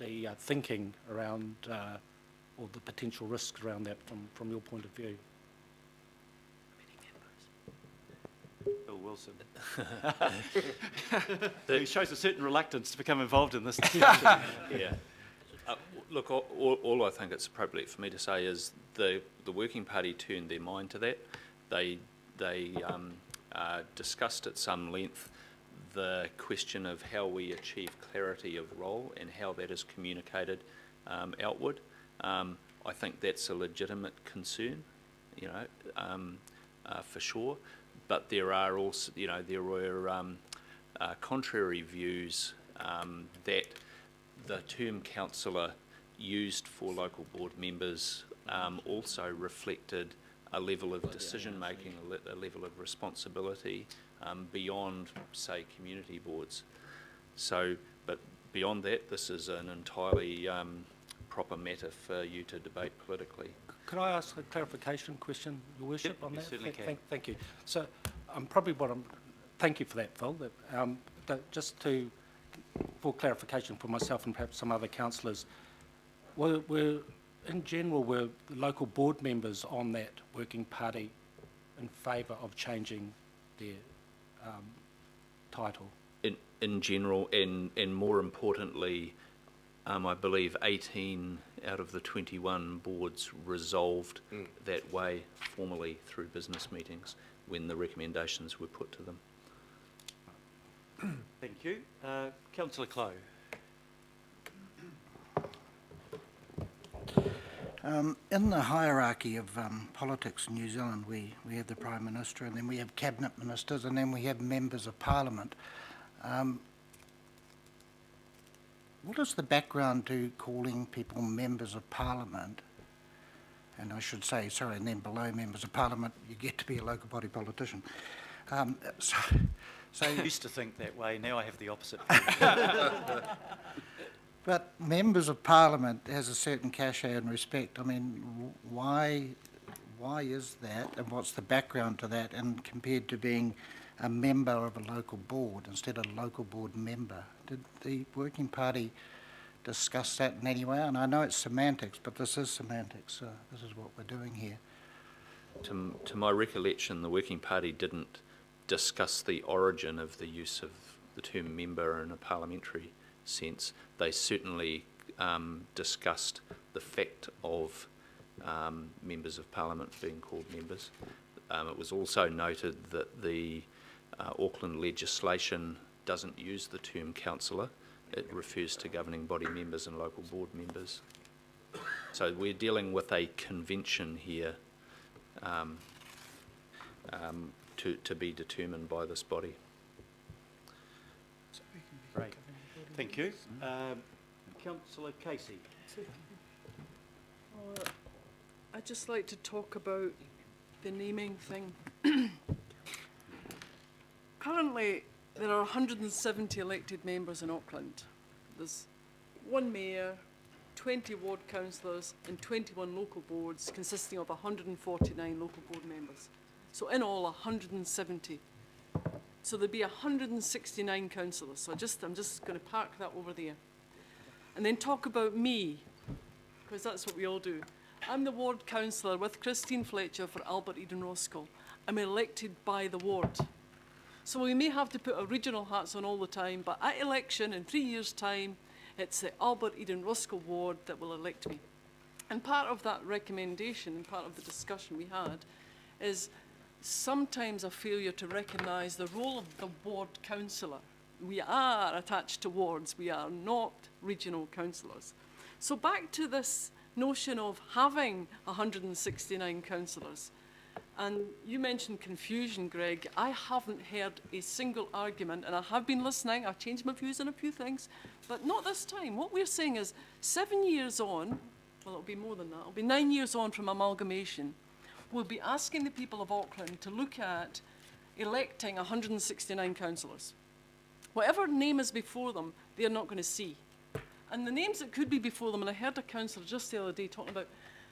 the thinking around or the potential risks around that from your point of view. Bill Wilson. He shows a certain reluctance to become involved in this discussion. Yeah. Look, all I think it's appropriate for me to say is the working party turned their mind to that. They discussed at some length the question of how we achieve clarity of role and how that is communicated outward. I think that's a legitimate concern, for sure. But there are also, there were contrary views that the term councillor used for local board members also reflected a level of decision making, a level of responsibility beyond, say, community boards. So, but beyond that, this is an entirely proper matter for you to debate politically. Could I ask a clarification question, Your Worship, on that? You certainly can. Thank you. So, thank you for that, Phil. Just for clarification for myself and perhaps some other councillors, were the local board members on that working party in favour of changing their title? In general, and more importantly, I believe 18 out of the 21 boards resolved that way formally through business meetings when the recommendations were put to them. Thank you. Councillor Clow. In the hierarchy of politics in New Zealand, we have the Prime Minister, and then we have Cabinet Ministers, and then we have Members of Parliament. What is the background to calling people Members of Parliament? And I should say, sorry, and then below Members of Parliament, you get to be a local body politician. So I used to think that way, now I have the opposite. But Members of Parliament has a certain cachet and respect. I mean, why is that, and what's the background to that, and compared to being a member of a local board instead of a local board member? Did the working party discuss that in any way? And I know it's semantics, but this is semantics, so this is what we're doing here. To my recollection, the working party didn't discuss the origin of the use of the term member in a parliamentary sense. They certainly discussed the fact of members of Parliament being called members. It was also noted that the Auckland legislation doesn't use the term councillor. It refers to governing body members and local board members. So we're dealing with a convention here to be determined by this body. Great. Thank you. Councillor Casey. I'd just like to talk about the naming thing. Currently, there are 170 elected members in Auckland. There's one mayor, 20 ward councillors and 21 local boards consisting of 149 local board members. So in all, 170. So there'd be 169 councillors. So I'm just going to park that over there. And then talk about me, because that's what we all do. I'm the ward councillor with Christine Fletcher for Albert Eden Roskill. I'm elected by the ward. So we may have to put our regional hats on all the time, but at election in 3 years' time, It's the Albert Eden Ruskell ward that will elect me. And part of that recommendation, and part of the discussion we had, is sometimes a failure to recognise the role of the ward councillor. We are attached to wards, we are not regional councillors. So back to this notion of having 169 councillors. And you mentioned confusion, Greg. I haven't heard a single argument, and I have been listening. I've changed my views on a few things, but not this time. What we're saying is 7 years on, well, it'll be more than that, it'll be 9 years on from amalgamation, we'll be asking the people of Auckland to look at electing 169 councillors. Whatever name is before them, they're not going to see. And the names that could be before them, and I heard a councillor just the other day talking about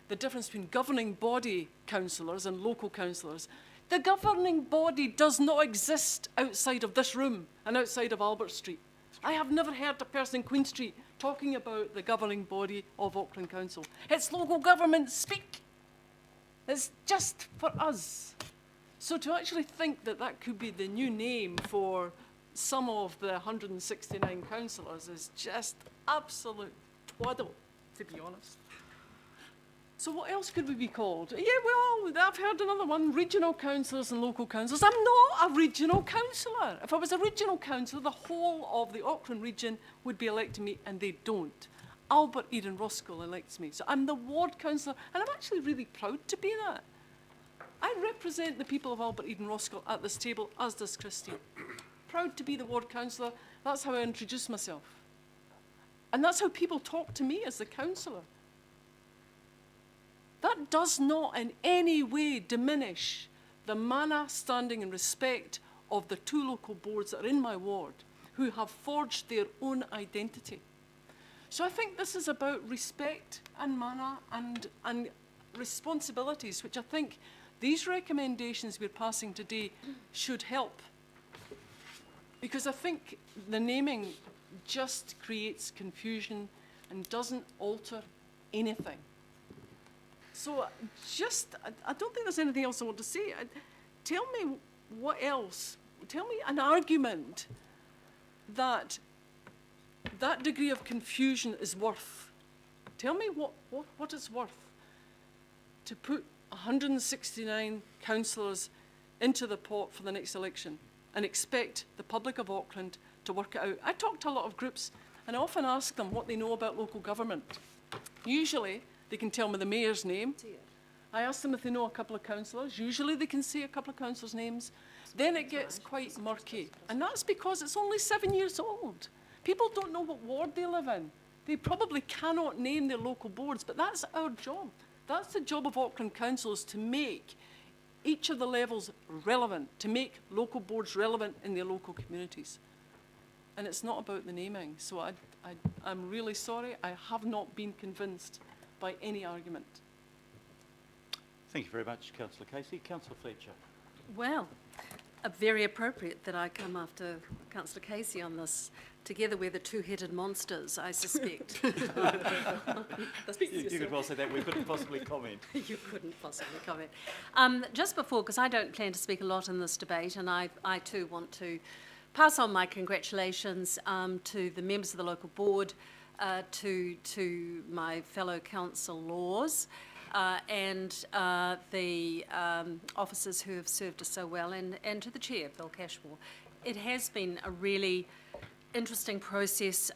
the difference between governing body councillors and local councillors. The governing body does not exist outside of this room and outside of Albert Street. I have never heard a person in Queen Street talking about the governing body of Auckland Council. It's local government speak. It's just for us. So to actually think that that could be the new name for some of the 169 councillors is just absolute twaddle, to be honest. So what else could we be called? Yeah, well, I've heard another one, regional councillors and local councillors. I'm not a regional councillor. If I was a regional councillor, the whole of the Auckland region would be electing me, and they don't. Albert Eden Ruskell elects me. So I'm the ward councillor, and I'm actually really proud to be that. I represent the people of Albert Eden Ruskell at this table, as does Christine. Proud to be the ward councillor. That's how I introduce myself. And that's how people talk to me as the councillor. That does not in any way diminish the manner, standing and respect of the 2 local boards that are in my ward, who have forged their own identity. So I think this is about respect and manner and responsibilities, which I think these recommendations we're passing today should help. Because I think the naming just creates confusion and doesn't alter anything. So I don't think there's anything else I want to say. Tell me what else, tell me an argument that that degree of confusion is worth. Tell me what it's worth to put 169 councillors into the pot for the next election and expect the public of Auckland to work it out. I talk to a lot of groups and I often ask them what they know about local government. Usually they can tell me the mayor's name. I ask them if they know a couple of councillors. Usually they can say a couple of councillors' names. Then it gets quite murky. And that's because it's only 7 years old. People don't know what ward they live in. They probably cannot name their local boards, but that's our job. That's the job of Auckland councils, to make each of the levels relevant, to make local boards relevant in their local communities. And it's not about the naming. So I'm really sorry. I have not been convinced by any argument. Thank you very much, Councillor Casey. Councillor Fletcher. Well, very appropriate that I come after Councillor Casey on this. Together we're the 2-headed monsters, I suspect. You could well say that. We couldn't possibly comment. You couldn't possibly comment. Just before, because I don't plan to speak a lot in this debate, and I too want to pass on my congratulations to the members of the local board, to my fellow councillors, and the officers who have served us so well, and to the chair, Bill Cashmore. It has been a really interesting process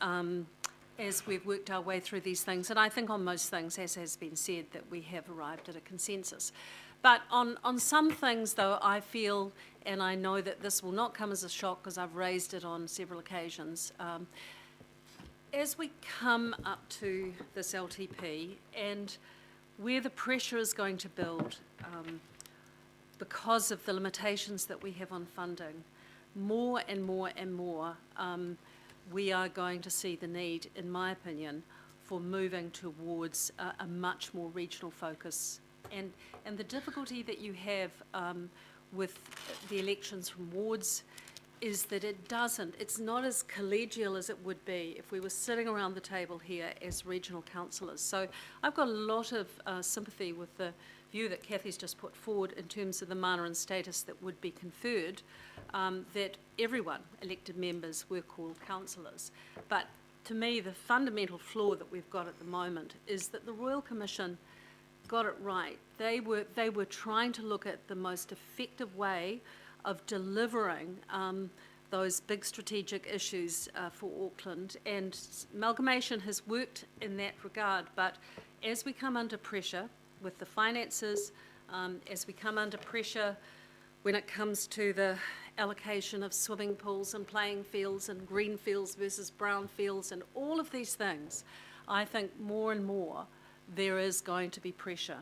as we've worked our way through these things, and I think on most things, as has been said, that we have arrived at a consensus. But on some things, though, I feel, and I know that this will not come as a shock because I've raised it on several occasions, as we come up to this LTP and where the pressure is going to build because of the limitations that we have on funding, more and more and more, we are going to see the need, in my opinion, for moving towards a much more regional focus. And the difficulty that you have with the elections from wards is that it's not as collegial as it would be if we were sitting around the table here as regional councillors. So I've got a lot of sympathy with the view that Kathy's just put forward in terms of the manner and status that would be conferred, that everyone, elected members, were called councillors. But to me, the fundamental flaw that we've got at the moment is that the Royal Commission got it right. They were trying to look at the most effective way of delivering those big strategic issues for Auckland, and amalgamation has worked in that regard. But as we come under pressure with the finances, as we come under pressure when it comes to the allocation of swimming pools and playing fields and green fields versus brown fields and all of these things, I think more and more there is going to be pressure.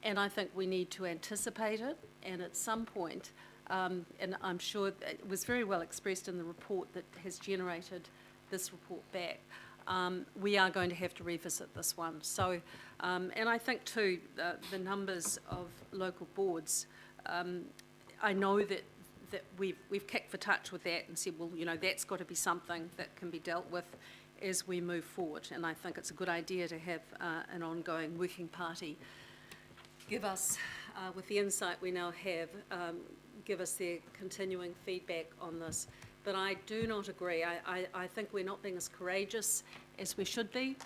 And I think we need to anticipate it, and at some point, and I'm sure it was very well expressed in the report that has generated this report back, we are going to have to revisit this one. So, and I think too, the numbers of local boards, I know that we've kicked for touch with that and said, well, you know, that's got to be something that can be dealt with as we move forward. And I think it's a good idea to have an ongoing working party give us, with the insight we now have, give us their continuing feedback on this. But I do not agree. I think we're not being as courageous as we should be.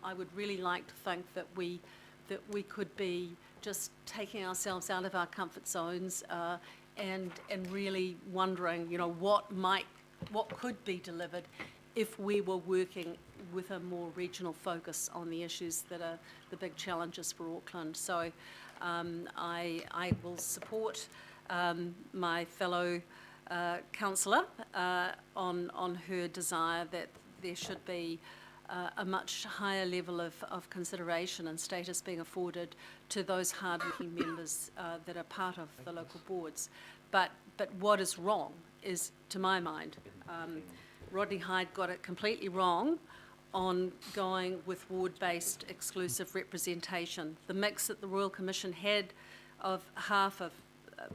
I would really like to think that we could be just taking ourselves out of our comfort zones and really wondering, you know, what could be delivered if we were working with a more regional focus on the issues that are the big challenges for Auckland. So I will support my fellow councillor on her desire that there should be a much higher level of consideration and status being afforded to those hard-working members that are part of the local boards. But what is wrong is, to my mind, Rodney Hyde got it completely wrong on going with ward-based exclusive representation. The mix that the Royal Commission had of half of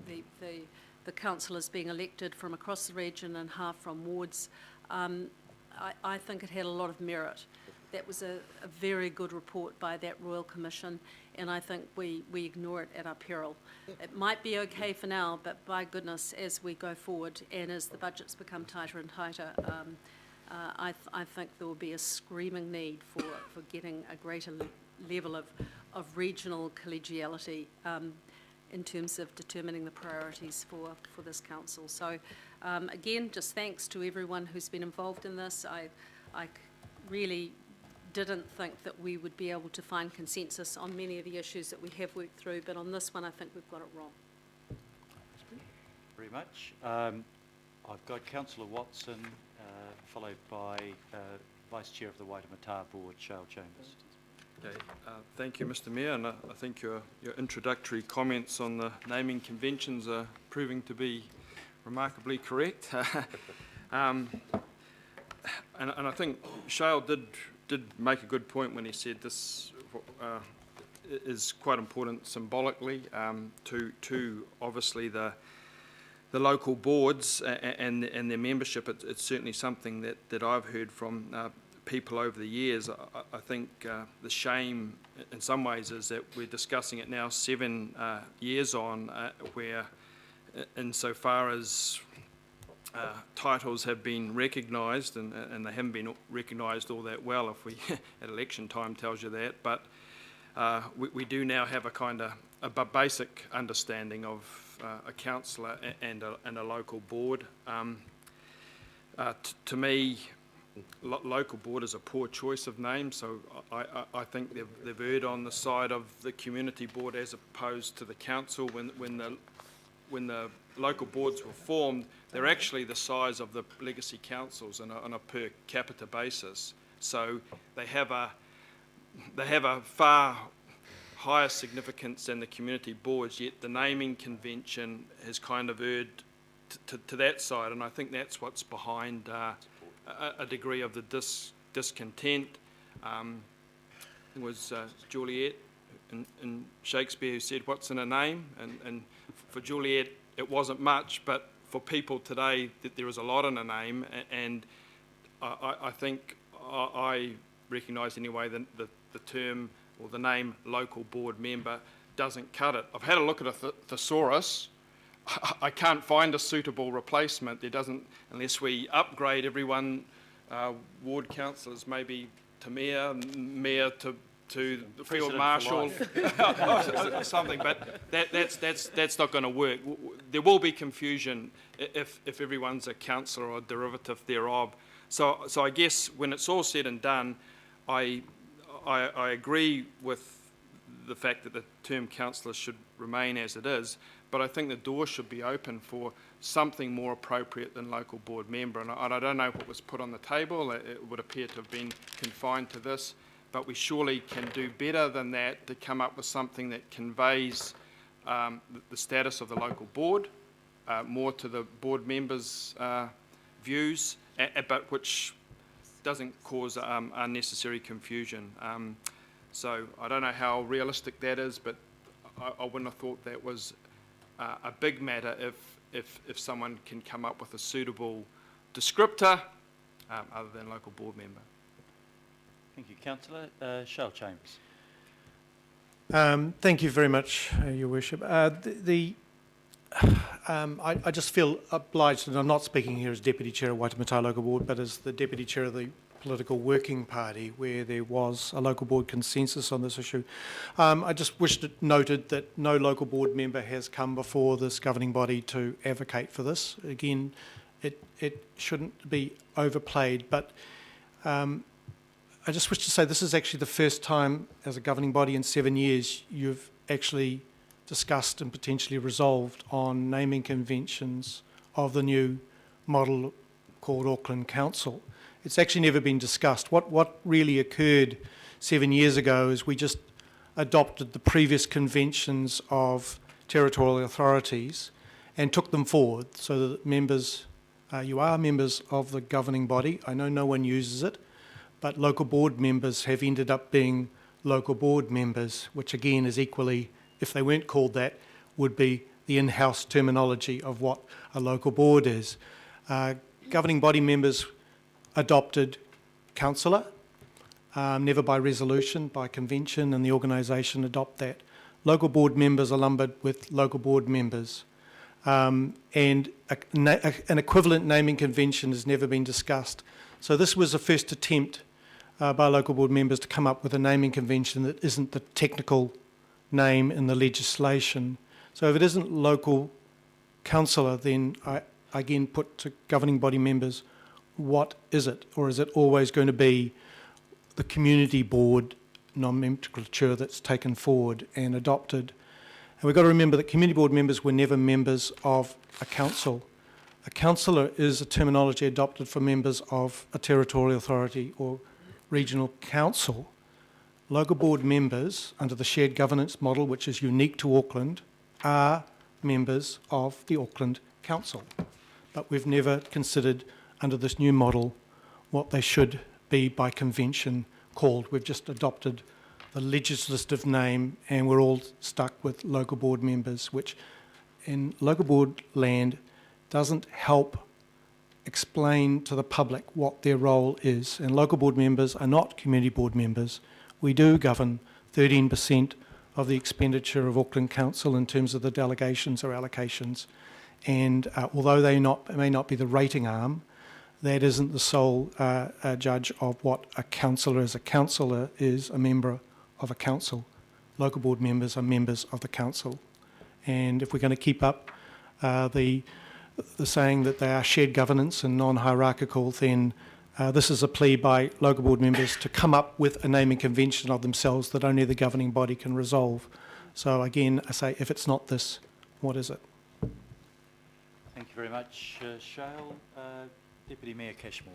the councillors being elected from across the region and half from wards, I think it had a lot of merit. That was a very good report by that Royal Commission, and I think we ignore it at our peril. It might be okay for now, but by goodness, as we go forward and as the budgets become tighter and tighter, I think there will be a screaming need for getting a greater level of regional collegiality in terms of determining the priorities for this council. So again, just thanks to everyone who's been involved in this. I really didn't think that we would be able to find consensus on many of the issues that we have worked through, but on this one I think we've got it wrong. Very much. I've got Councillor Watson, followed by Vice Chair of the Waitemata Board, Shale Chambers. Okay, thank you, Mr. Mayor, and I think your introductory comments on the naming conventions are proving to be remarkably correct. And I think Shale did make a good point when he said this is quite important symbolically to obviously the local boards and their membership. It's certainly something that I've heard from people over the years. I think the shame in some ways is that we're discussing it now 7 years on, where insofar as titles have been recognised, and they haven't been recognised all that well, if we at election time tells you that, but we do now have a kind of a basic understanding of a councillor and a local board. To me, local board is a poor choice of name, so I think they've erred on the side of the community board as opposed to the council. When the local boards were formed, they're actually the size of the legacy councils on a per capita basis. So they have a far higher significance than the community boards, yet the naming convention has kind of erred to that side, and I think that's what's behind a degree of the discontent. It was Juliet and Shakespeare who said, "What's in a name?" And for Juliet, it wasn't much, but for people today, there is a lot in a name, and I think I recognise anyway the term or the name local board member doesn't cut it. I've had a look at a thesaurus. I can't find a suitable replacement. There doesn't, unless we upgrade everyone ward councillors, maybe to mayor to the field President marshal, for something. But that's not going to work. There will be confusion if everyone's a councillor or a derivative thereof. So I guess when it's all said and done, I agree with the fact that the term councillor should remain as it is, but I think the door should be open for something more appropriate than local board member. And I don't know what was put on the table. It would appear to have been confined to this, but we surely can do better than that to come up with something that conveys the status of the local board, more to the board members' views, but which doesn't cause unnecessary confusion. So I don't know how realistic that is, but I wouldn't have thought that was a big matter if someone can come up with a suitable descriptor other than local board member. Thank you, Councillor. Cheryl Chambers. Thank you very much, Your Worship. I just feel obliged, and I'm not speaking here as Deputy Chair of Waitemata Local Board, but as the Deputy Chair of the Political Working Party, where there was a local board consensus on this issue. I just wished it noted that no local board member has come before this governing body to advocate for this. Again, it shouldn't be overplayed, but I just wish to say this is actually the first time as a governing body in 7 years you've actually discussed and potentially resolved on naming conventions of the new model called Auckland Council. It's actually never been discussed. What really occurred 7 years ago is we just adopted the previous conventions of territorial authorities and took them forward so that members, you are members of the governing body. I know no one uses it, but local board members have ended up being local board members, which again is equally, if they weren't called that, would be the in-house terminology of what a local board is. Governing body members adopted councillor, never by resolution, by convention, and the organisation adopt that. Local board members are lumbered with local board members. And an equivalent naming convention has never been discussed. So this was a first attempt by local board members to come up with a naming convention that isn't the technical name in the legislation. So if it isn't local councillor, then I again put to governing body members, what is it? Or is it always going to be the community board nomenclature that's taken forward and adopted? And we've got to remember that community board members were never members of a council. A councillor is a terminology adopted for members of a territorial authority or regional council. Local board members, under the shared governance model, which is unique to Auckland, are members of the Auckland Council. But we've never considered, under this new model, what they should be by convention called. We've just adopted the legislative name and we're all stuck with local board members, which in local board land doesn't help explain to the public what their role is. And local board members are not community board members. We do govern 13% of the expenditure of Auckland Council in terms of the delegations or allocations. And although they may not be the rating arm, that isn't the sole judge of what a councillor is. A councillor is a member of a council. Local board members are members of the council. And if we're going to keep up the saying that they are shared governance and non-hierarchical, then this is a plea by local board members to come up with a naming convention of themselves that only the governing body can resolve. So again, I say, if it's not this, what is it? Thank you very much, Shale. Deputy Mayor Cashmore.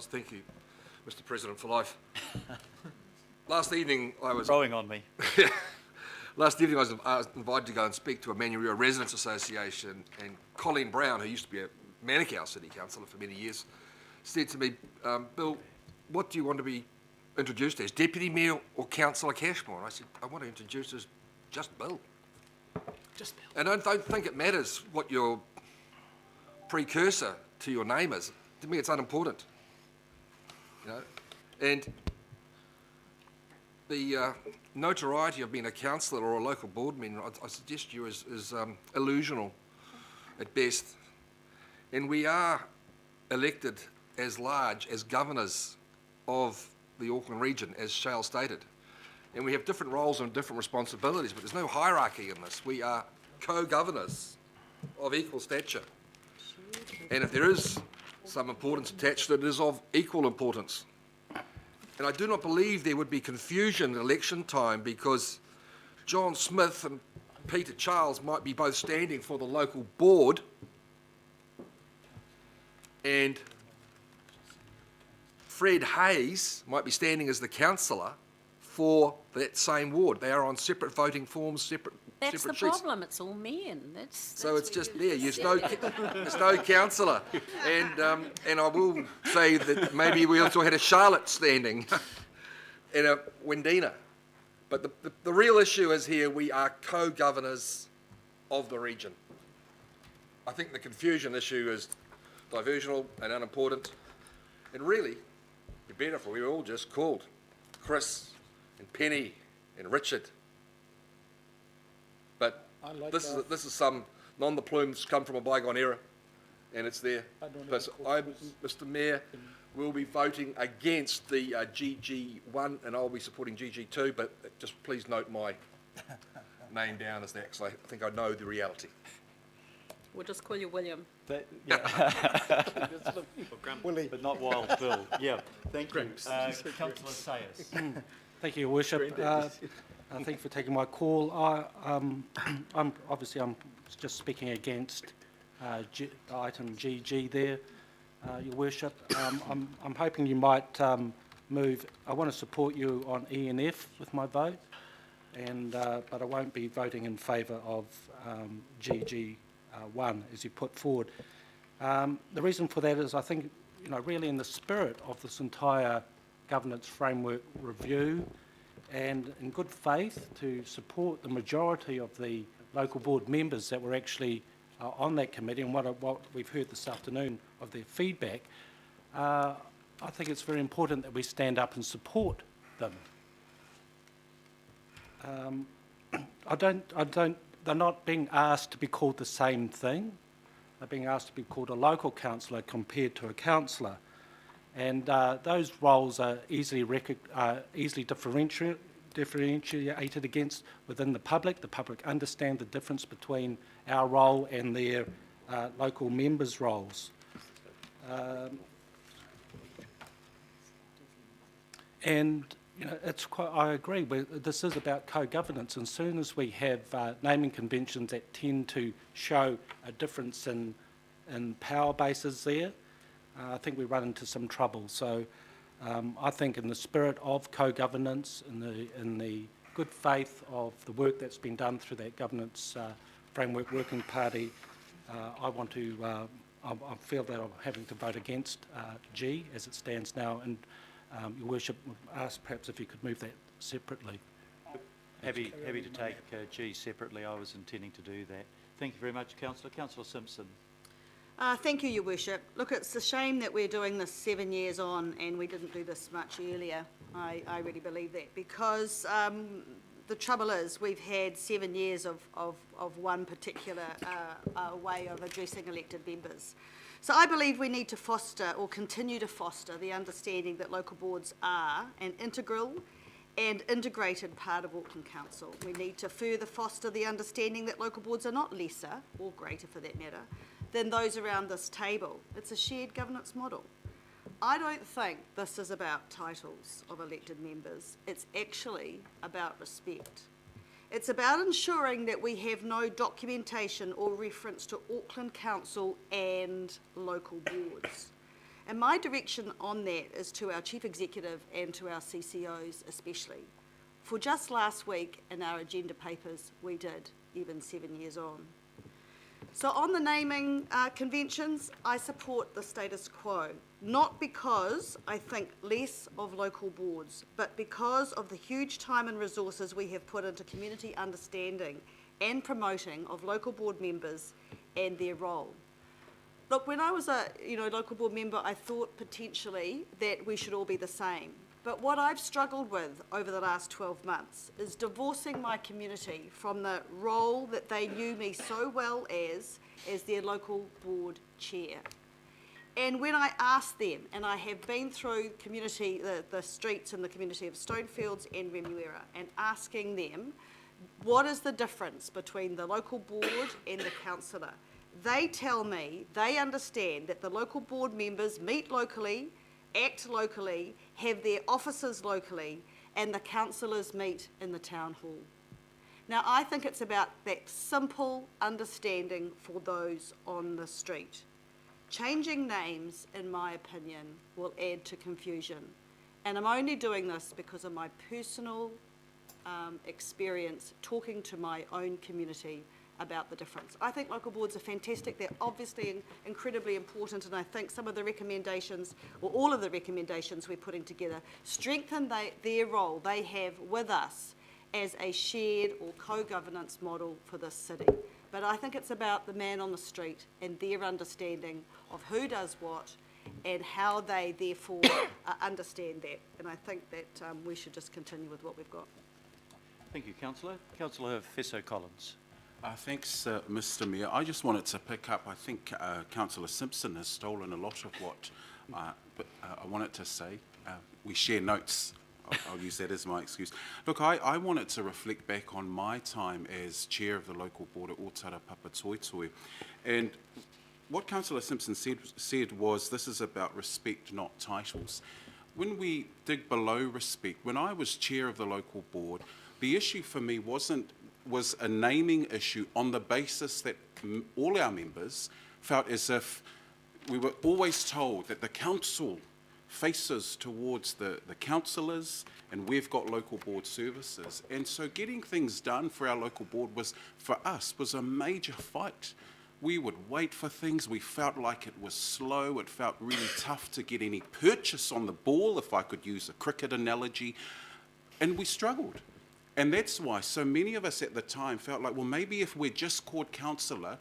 Thank you, Mr. President for life. Last evening I was... Throwing on me. Last evening I was invited to go and speak to a Manurewa Residents Association, and Colleen Brown, who used to be a Manukau City Councillor for many years, said to me, Bill, what do you want to be introduced as, Deputy Mayor or Councillor Cashmore? And I said, I want to introduce as just Bill. Just Bill. And I don't think it matters what your precursor to your name is. To me, it's unimportant. You know? And the notoriety of being a councillor or a local board member, I suggest you is illusional at best. And we are elected as large as governors of the Auckland region, as Shale stated. And we have different roles and different responsibilities, but there's no hierarchy in this. We are co-governors of equal stature. And if there is some importance attached to it, it is of equal importance. And I do not believe there would be confusion at election time, because John Smith and Peter Charles might be both standing for the local board, and Fred Hayes might be standing as the councillor for that same ward. They are on separate voting forms, separate That's the sheets. problem, it's all men. So it's just there. There's no councillor, and I will say that maybe we also had a Charlotte standing, and a Wendina. But the real issue is here, we are co-governors of the region. I think the confusion issue is diversional and unimportant, and really, it'd be better if we were all just called Chris and Penny and Richard. But this is some the plumes come from a bygone era, and it's there. But Mr. Mayor, will be voting against the GG1, and I'll be supporting GG2. But just please note my name down as that, because I think I know the reality. We'll just call you William. But not Wild Bill. Yeah, thank you. Councillor Sayers. Thank you, Your Worship. Thank you for taking my call. I'm just speaking against item GG there, Your Worship. I'm hoping you might move. I want to support you on E and F with my vote, but I won't be voting in favour of GG1 as you put forward. The reason for that is I think, really in the spirit of this entire governance framework review, and in good faith to support the majority of the local board members that were actually on that committee, and what we've heard this afternoon of their feedback, I think it's very important that we stand up and support them. They're not being asked to be called the same thing. They're being asked to be called a local councillor compared to a councillor. And those roles are easily differentiated against within the public. The public understand the difference between our role and their local members' roles. It's quite, I agree, this is about co-governance. And as soon as we have naming conventions that tend to show a difference in power bases there, I think we run into some trouble. So I think in the spirit of co-governance, in the good faith of the work that's been done through that governance framework working party, I feel that I'm having to vote against G as it stands now. And Your Worship would ask perhaps if you could move that separately. Happy to take G separately. I was intending to do that. Thank you very much, Councillor. Councillor Simpson. Thank you, Your Worship. Look, it's a shame that we're doing this 7 years on and we didn't do this much earlier. I really believe that, because the trouble is we've had 7 years of one particular way of addressing elected members. So I believe we need to foster or continue to foster the understanding that local boards are an integral and integrated part of Auckland Council. We need to further foster the understanding that local boards are not lesser, or greater for that matter, than those around this table. It's a shared governance model. I don't think this is about titles of elected members. It's actually about respect. It's about ensuring that we have no documentation or reference to Auckland Council and local boards. And my direction on that is to our Chief Executive and to our CCOs especially. For just last week in our agenda papers, we did, even 7 years on. So on the naming conventions, I support the status quo, not because I think less of local boards, but because of the huge time and resources we have put into community understanding and promoting of local board members and their role. Look, when I was a local board member, I thought potentially that we should all be the same. But what I've struggled with over the last 12 months is divorcing my community from the role that they knew me so well as their local board chair. And when I ask them, and I have been through the streets in the community of Stonefields and Remuera, and asking them, what is the difference between the local board and the councillor? They tell me they understand that the local board members meet locally, act locally, have their offices locally, and the councillors meet in the town hall. Now, I think it's about that simple understanding for those on the street. Changing names, in my opinion, will add to confusion. And I'm only doing this because of my personal experience talking to my own community about the difference. I think local boards are fantastic. They're obviously incredibly important, and I think some of the recommendations, or all of the recommendations we're putting together, strengthen their role they have with us as a shared or co-governance model for this city. But I think it's about the man on the street and their understanding of who does what and how they therefore understand that. And I think that we should just continue with what we've got. Thank you, Councillor. Councillor Fesso-Collins. Thanks, Mr Mayor. I just wanted to pick up, I think Councillor Simpson has stolen a lot of what I wanted to say. We share notes. I'll use that as my excuse. Look, I wanted to reflect back on my time as chair of the local board at Otara Papatoetoe. And what Councillor Simpson said was this is about respect, not titles. When we dig below respect, when I was chair of the local board, the issue for me was a naming issue on the basis that all our members felt as if we were always told that the council faces towards the councillors and we've got local board services. And so getting things done for our local board was, for us, was a major fight. We would wait for things. We felt like it was slow. It felt really tough to get any purchase on the ball, if I could use a cricket analogy. And we struggled. And that's why so many of us at the time felt like, well, maybe if we're just called councillor,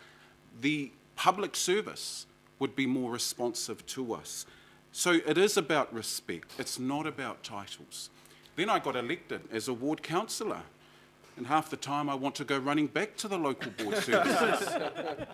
the public service would be more responsive to us. So it is about respect. It's not about titles. Then I got elected as a ward councillor. And half the time I want to go running back to the local board services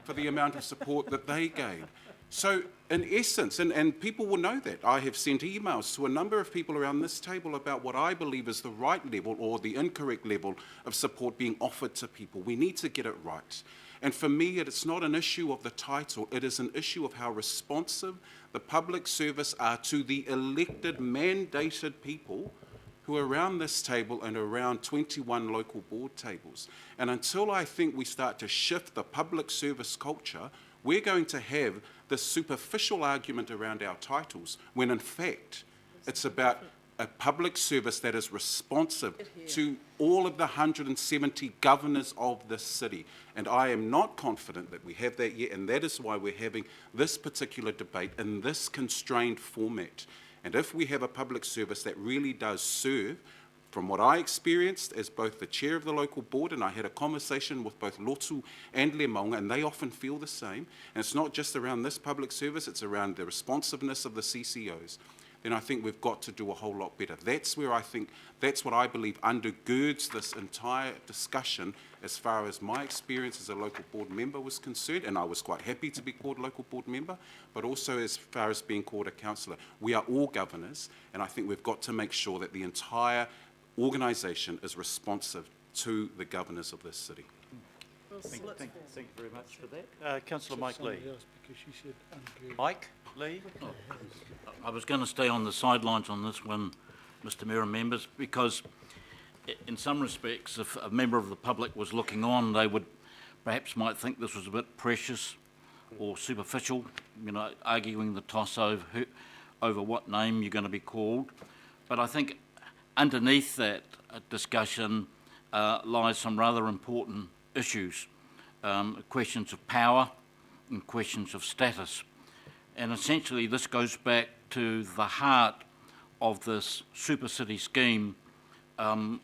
for the amount of support that they gave. So in essence, and people will know that, I have sent emails to a number of people around this table about what I believe is the right level or the incorrect level of support being offered to people. We need to get it right. And for me, it's not an issue of the title, it is an issue of how responsive the public service are to the elected, mandated people who are around this table and around 21 local board tables. And until I think we start to shift the public service culture, we're going to have this superficial argument around our titles, when in fact, it's about a public service that is responsive to all of the 170 governors of this city. And I am not confident that we have that yet, and that is why we're having this particular debate in this constrained format. And if we have a public service that really does serve, from what I experienced as both the chair of the local board, and I had a conversation with both Lotu and Le Maunga, and they often feel the same, and it's not just around this public service, it's around the responsiveness of the CCOs, then I think we've got to do a whole lot better. That's where I think, that's what I believe undergirds this entire discussion as far as my experience as a local board member was concerned, and I was quite happy to be called local board member, but also as far as being called a councillor. We are all governors, and I think we've got to make sure that the entire organisation is responsive to the governors of this city. Thank you very much for that. Councillor Mike Lee. Mike Lee? I was going to stay on the sidelines on this one, Mr Mayor and members, because in some respects, if a member of the public was looking on, they would perhaps might think this was a bit precious or superficial, you know, arguing the toss over what name you're going to be called. But I think underneath that discussion lies some rather important issues, questions of power and questions of status. And essentially this goes back to the heart of this super city scheme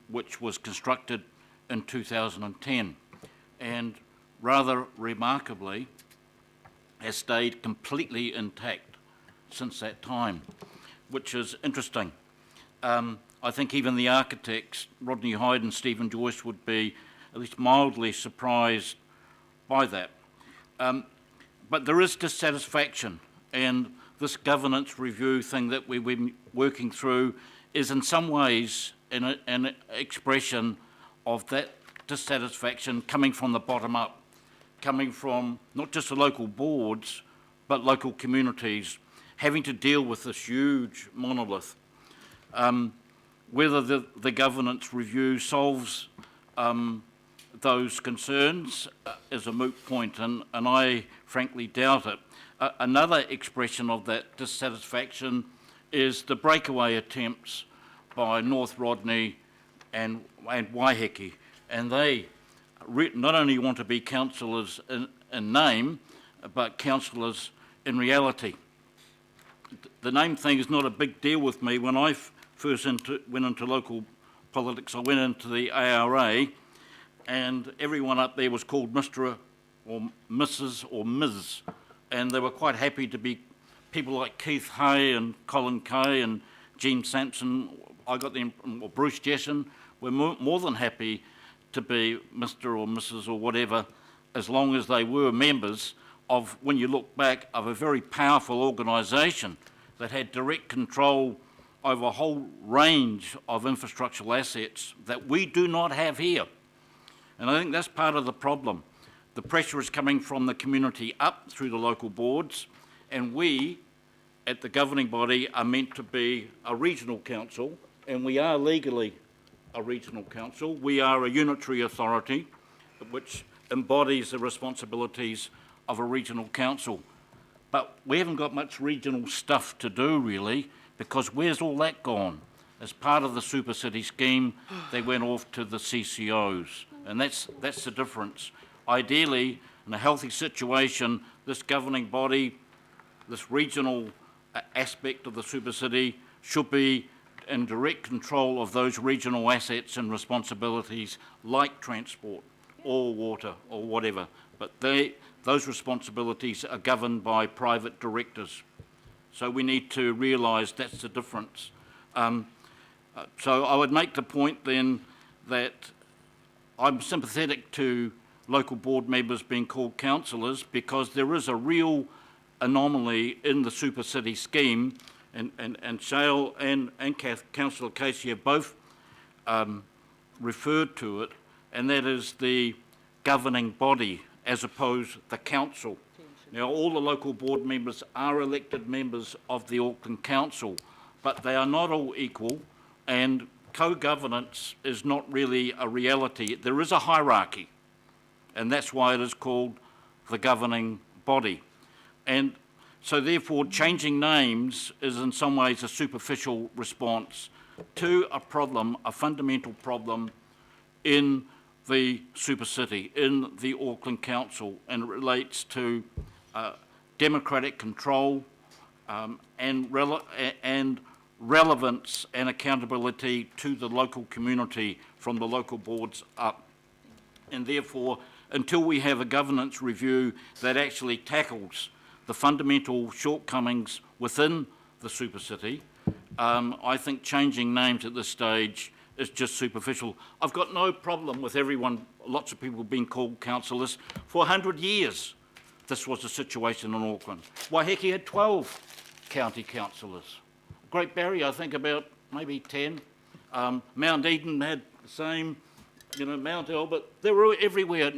which was constructed in 2010 and rather remarkably has stayed completely intact since that time, which is interesting. I think even the architects, Rodney Hyde and Stephen Joyce, would be at least mildly surprised by that. But there is dissatisfaction, and this governance review thing that we've been working through is in some ways an expression of that dissatisfaction coming from the bottom up, coming from not just the local boards, but local communities, having to deal with this huge monolith. Whether the governance review solves those concerns is a moot point, and I frankly doubt it. Another expression of that dissatisfaction is the breakaway attempts by North Rodney and Waiheke, and they not only want to be councillors in name, but councillors in reality. The name thing is not a big deal with me. When I first went into local politics, I went into the ARA, and everyone up there was called Mr. or Mrs. or Ms. And they were quite happy to be people like Keith Hay and Colin Kay and Jean Sampson. I got them, or Bruce Jesson, were more than happy to be Mr. or Mrs. or whatever, as long as they were members of, when you look back, of a very powerful organisation that had direct control over a whole range of infrastructural assets that we do not have here. And I think that's part of the problem. The pressure is coming from the community up through the local boards, and we, at the governing body, are meant to be a regional council, and we are legally a regional council. We are a unitary authority which embodies the responsibilities of a regional council. But we haven't got much regional stuff to do, really, because where's all that gone? As part of the Super City scheme, they went off to the CCOs, and that's the difference. Ideally, in a healthy situation, this governing body, this regional aspect of the Super City should be in direct control of those regional assets and responsibilities like transport or water or whatever. But those responsibilities are governed by private directors. So we need to realise that's the difference. So I would make the point then that I'm sympathetic to local board members being called councillors, because there is a real anomaly in the Super City scheme, and Shale and Councillor Casey have both referred to it, and that is the governing body as opposed to the council. Now, all the local board members are elected members of the Auckland Council, but they are not all equal, and co-governance is not really a reality. There is a hierarchy, and that's why it is called the governing body. And so therefore changing names is in some ways a superficial response to a problem, a fundamental problem in the Super City, in the Auckland Council, and it relates to democratic control and relevance and accountability to the local community from the local boards up. And therefore, until we have a governance review that actually tackles the fundamental shortcomings within the Super City, I think changing names at this stage is just superficial. I've got no problem with everyone, lots of people being called councillors. For 100 years, this was the situation in Auckland. Waiheke had 12 county councillors. Great Barrier, I think about maybe 10. Mount Eden had the same, Mount Albert. They were everywhere.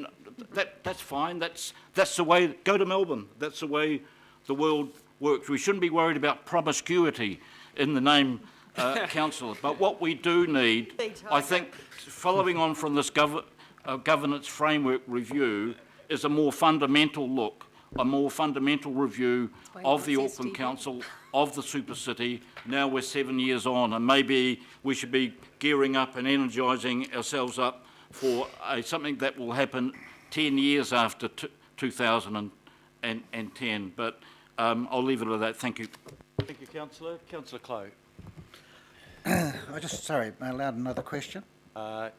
That's fine. That's the way. Go to Melbourne. That's the way the world works. We shouldn't be worried about promiscuity in the name councillor. But what we do need, I think, following on from this governance framework review, is a more fundamental look, a more fundamental review of the Auckland Council, of the Super City. Now we're 7 years on, and maybe we should be gearing up and energising ourselves up for something that will happen 10 years after 2010. But I'll leave it at that. Thank you. Thank you, Councillor. Councillor Clow. Sorry, am I allowed another question?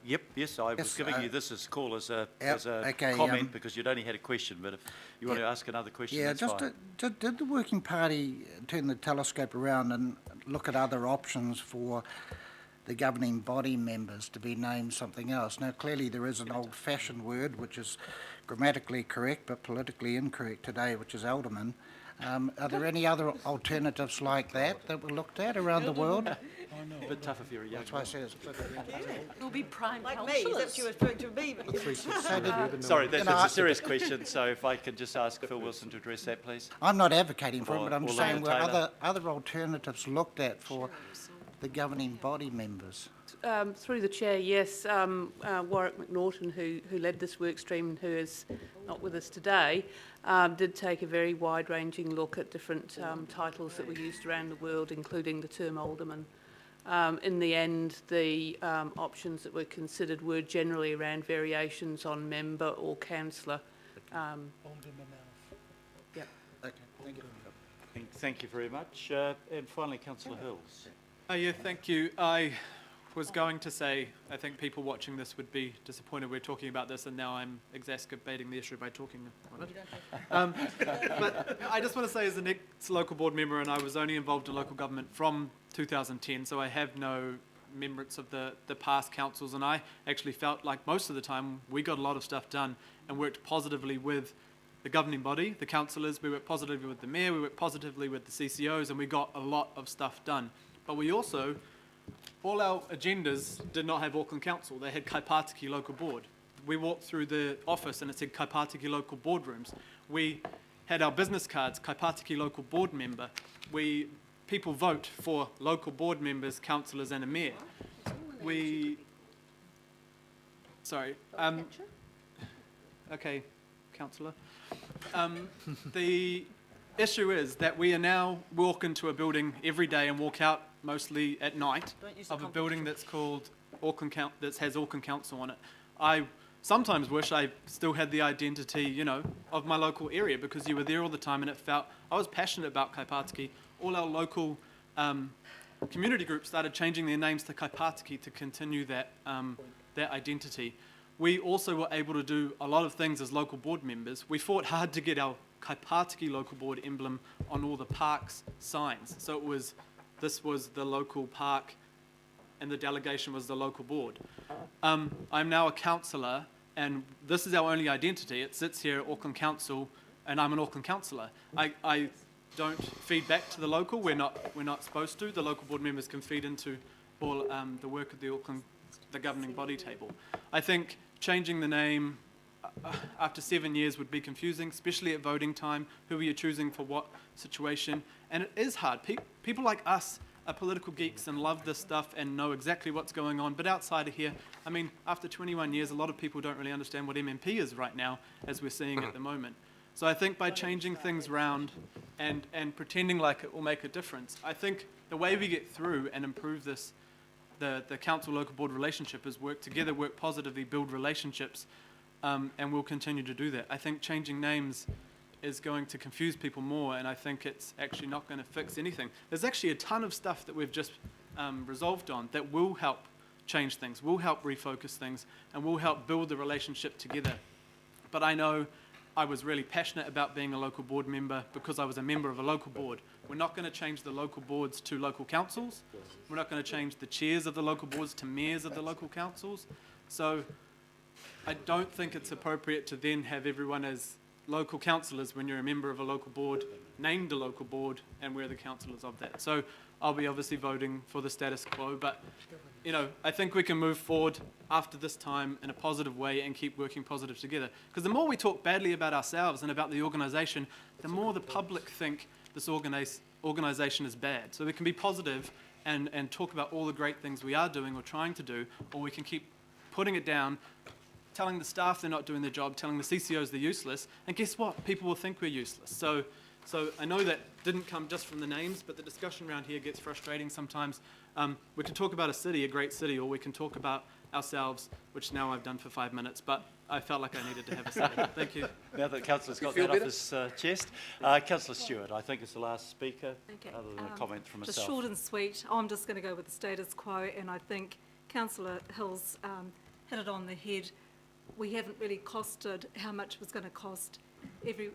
Yes, I was giving you this as call as a okay, comment because you'd only had a question, but if you want to ask another question, that's fine. Did the Working Party turn the telescope around and look at other options for the governing body members to be named something else. Now, clearly there is an old-fashioned word which is grammatically correct but politically incorrect today, which is alderman. Are there any other alternatives like that were looked at around the world? A bit tough if you're a young That's why I said it's... It'll be prime Like me, is that what you were referring to me? Sorry, that's a serious question, so if I could just ask Phil Wilson to address that, please. I'm not advocating for it, but I'm Or saying Lana were Taylor. other alternatives looked at for the governing body members? Through the chair, yes. Warwick McNaughton, who led this work stream, who is not with us today, did take a very wide-ranging look at different titles that were used around the world, including the term alderman. In the end, the options that were considered were generally around variations on member or councillor. Yep. Okay, thank you. Thank you very much. And finally, Councillor Hills. Yeah, thank you. I was going to say, I think people watching this would be disappointed we're talking about this, and now I'm exacerbating the issue by talking on it. But I just want to say, as an ex-local board member, and I was only involved in local government from 2010, so I have no remembrance of the past councils, and I actually felt like most of the time we got a lot of stuff done and worked positively with the governing body, the councillors, we worked positively with the mayor, we worked positively with the CCOs, and we got a lot of stuff done. But we also, all our agendas did not have Auckland Council. They had Kaipātiki Local Board. We walked through the office and it said Kaipātiki Local Boardrooms. We had our business cards, Kaipātiki Local Board Member. People vote for local board members, councillors and a mayor. Okay, councillor. The issue is that we are now walk into a building every day and walk out mostly at night of a building that's called that has Auckland Council on it. I sometimes wish I still had the identity, of my local area, because you were there all the time and it felt, I was passionate about Kaipātiki. All our local community groups started changing their names to Kaipātiki to continue that identity. We also were able to do a lot of things as local board members. We fought hard to get our Kaipātiki local board emblem on all the parks signs. So this was the local park and the delegation was the local board. I'm now a councillor and this is our only identity. It sits here at Auckland Council and I'm an Auckland councillor. I don't feed back to the local. We're not supposed to. The local board members can feed into all the work of the governing body table. I think changing the name after 7 years would be confusing, especially at voting time. Who are you choosing for what situation? And it is hard. People like us are political geeks and love this stuff and know exactly what's going on. But outside of here, after 21 years, a lot of people don't really understand what MMP is right now, as we're seeing at the moment. So I think by changing things around and pretending like it will make a difference, I think the way we get through and improve this, the council-local board relationship is work together, work positively, build relationships, and we'll continue to do that. I think changing names is going to confuse people more, and I think it's actually not going to fix anything. There's actually a ton of stuff that we've just resolved on that will help change things, will help refocus things, and will help build the relationship together. But I know I was really passionate about being a local board member because I was a member of a local board. We're not going to change the local boards to local councils. We're not going to change the chairs of the local boards to mayors of the local councils. So I don't think it's appropriate to then have everyone as local councillors when you're a member of a local board, named a local board, and we're the councillors of that. So I'll be obviously voting for the status quo, but I think we can move forward after this time in a positive way and keep working positive together. Because the more we talk badly about ourselves and about the organisation, the more the public think this organisation is bad. So we can be positive and talk about all the great things we are doing or trying to do, or we can keep putting it down, telling the staff they're not doing their job, telling the CCOs they're useless, and guess what? People will think we're useless. So I know that didn't come just from the names, but the discussion around here gets frustrating sometimes. We can talk about a city, a great city, or we can talk about ourselves, which now I've done for 5 minutes, but I felt like I needed to have a say. Thank you. Now that Councillor's got that off his chest, Councillor Stewart, I think is the last speaker, other than a comment from just myself. Short and sweet. I'm just going to go with the status quo, and I think Councillor Hills hit it on the head. We haven't really costed how much it was going to cost. Every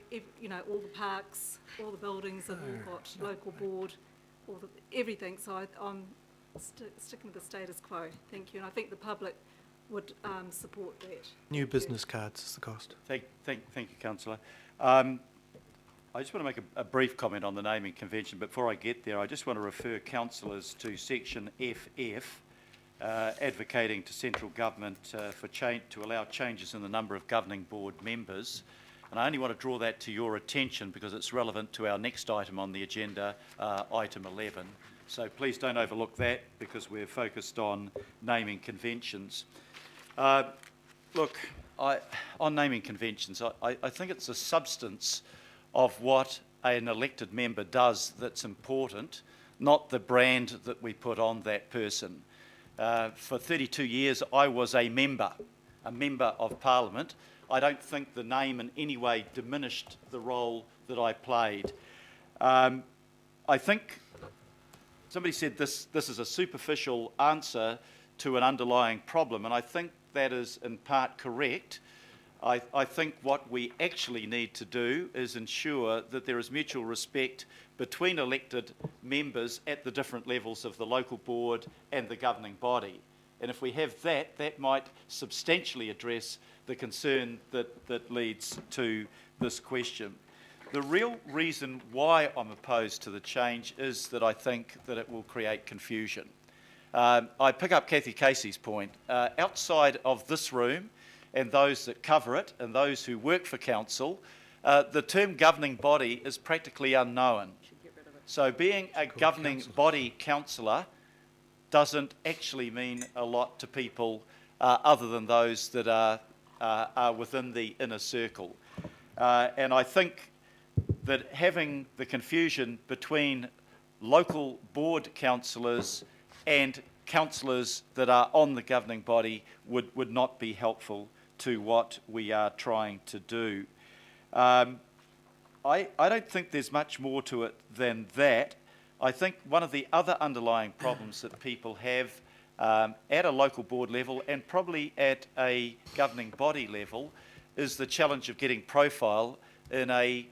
all the parks, all the buildings have all got local board, everything. So sticking with the status quo. Thank you, and I think the public would support that. New business cards is the cost. Thank you, Councillor. I just want to make a brief comment on the naming convention. Before I get there, I just want to refer councillors to section FF, advocating to central government to allow changes in the number of governing board members. And I only want to draw that to your attention because it's relevant to our next item on the agenda, item 11. So please don't overlook that because we're focused on naming conventions. Look, on naming conventions, I think it's the substance of what an elected member does that's important, not the brand that we put on that person. For 32 years, I was a member of Parliament. I don't think the name in any way diminished the role that I played. I think somebody said this is a superficial answer to an underlying problem, and I think that is in part correct. I think what we actually need to do is ensure that there is mutual respect between elected members at the different levels of the local board and the governing body. And if we have that, that might substantially address the concern that leads to this question. The real reason why I'm opposed to the change is that I think that it will create confusion. I pick up Kathy Casey's point. Outside of this room and those that cover it and those who work for council, the term governing body is practically unknown. So being a governing body councillor doesn't actually mean a lot to people other than those that are within the inner circle. And I think that having the confusion between local board councillors and councillors that are on the governing body would not be helpful to what we are trying to do. I don't think there's much more to it than that. I think one of the other underlying problems that people have at a local board level and probably at a governing body level is the challenge of getting profile in a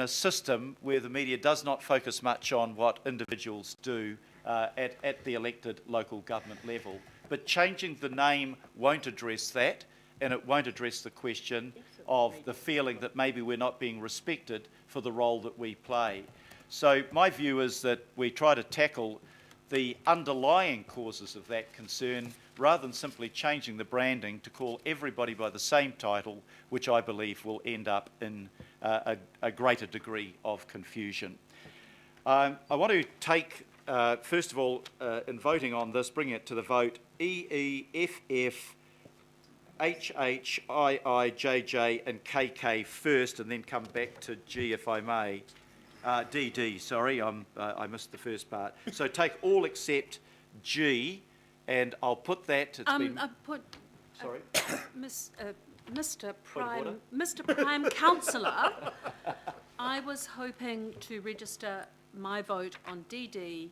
system where the media does not focus much on what individuals do at the elected local government level. But changing the name won't address that, and it won't address the question of the feeling that maybe we're not being respected for the role that we play. So my view is that we try to tackle the underlying causes of that concern rather than simply changing the branding to call everybody by the same title, which I believe will end up in a greater degree of confusion. I want to take, first of all, in voting on this, bring it to the vote, EEFF, HH, II, and KK first, and then come back to G if I may. DD, sorry, I missed the first part. So take all except G, and I'll put that. Sorry, Mr. Prime Councillor, I was hoping to register my vote on DD,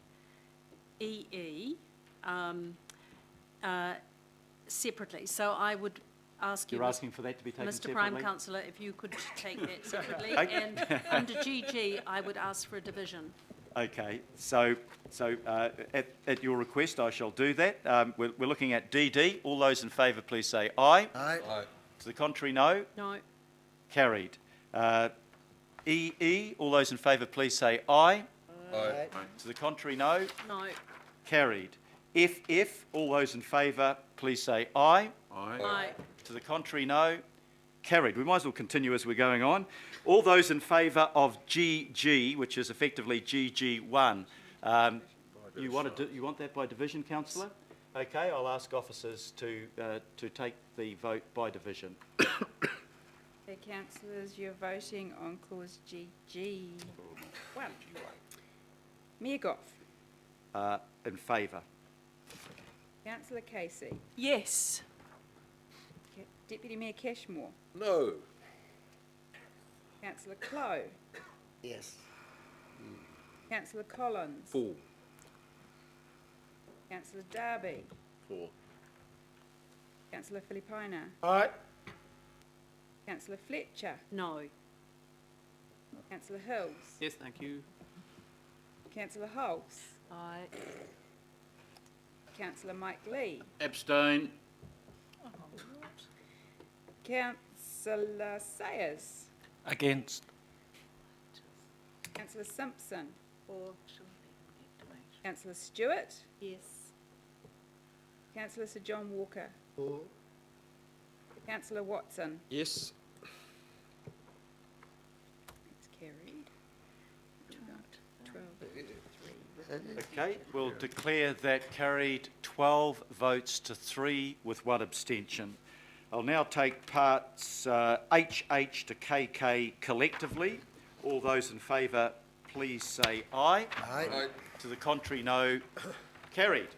EE separately. So I would ask you. You're asking for that to be taken separately? separately? Mr. Prime Councillor, if you could take that separately. And under GG, I would ask for a division. Okay, so at your request, I shall do that. We're looking at DD. All those in favour, please say aye. Aye. Aye. To the contrary, no. No. Carried. EE. All those in favour, please say aye. Aye. To the contrary, no. No. Carried. FF. All those in favour, please say aye. Aye. Aye. To the contrary, no. Carried. We might as well continue as we're going on. All those in favour of GG, which is effectively GG1. You want that by division, councillor? Okay, I'll ask officers to take the vote by division. Okay, councillors, you're voting on clause GG1. Mayor Goff. In favour. Councillor Casey. Yes. Deputy Mayor Cashmore. No. Councillor Clow. Yes. Councillor Collins. Full. Councillor Darby. Four. Councillor Filipaina. Aye. Councillor Fletcher. No. Councillor Hills. Yes, thank you. Councillor Holtz. Aye. Councillor Mike Lee. Abstain. Councillor Sayers. Against. Councillor Simpson. Or Councillor Stewart. yes. Councillor Sir John Walker. Councillor Watson. Yes. It's carried. 12. Okay, we'll declare that carried 12 votes to 3 with 1 abstention. I'll now take parts HH to KK collectively. All those in favour, please say aye. Aye. To the contrary, no. Carried.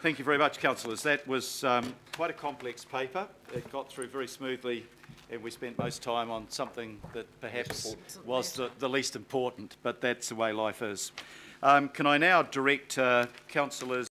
Thank you very much, councillors. That was quite a complex paper. It got through very smoothly, and we spent most time on something that perhaps was the least important, but that's the way life is. Can I now direct councillors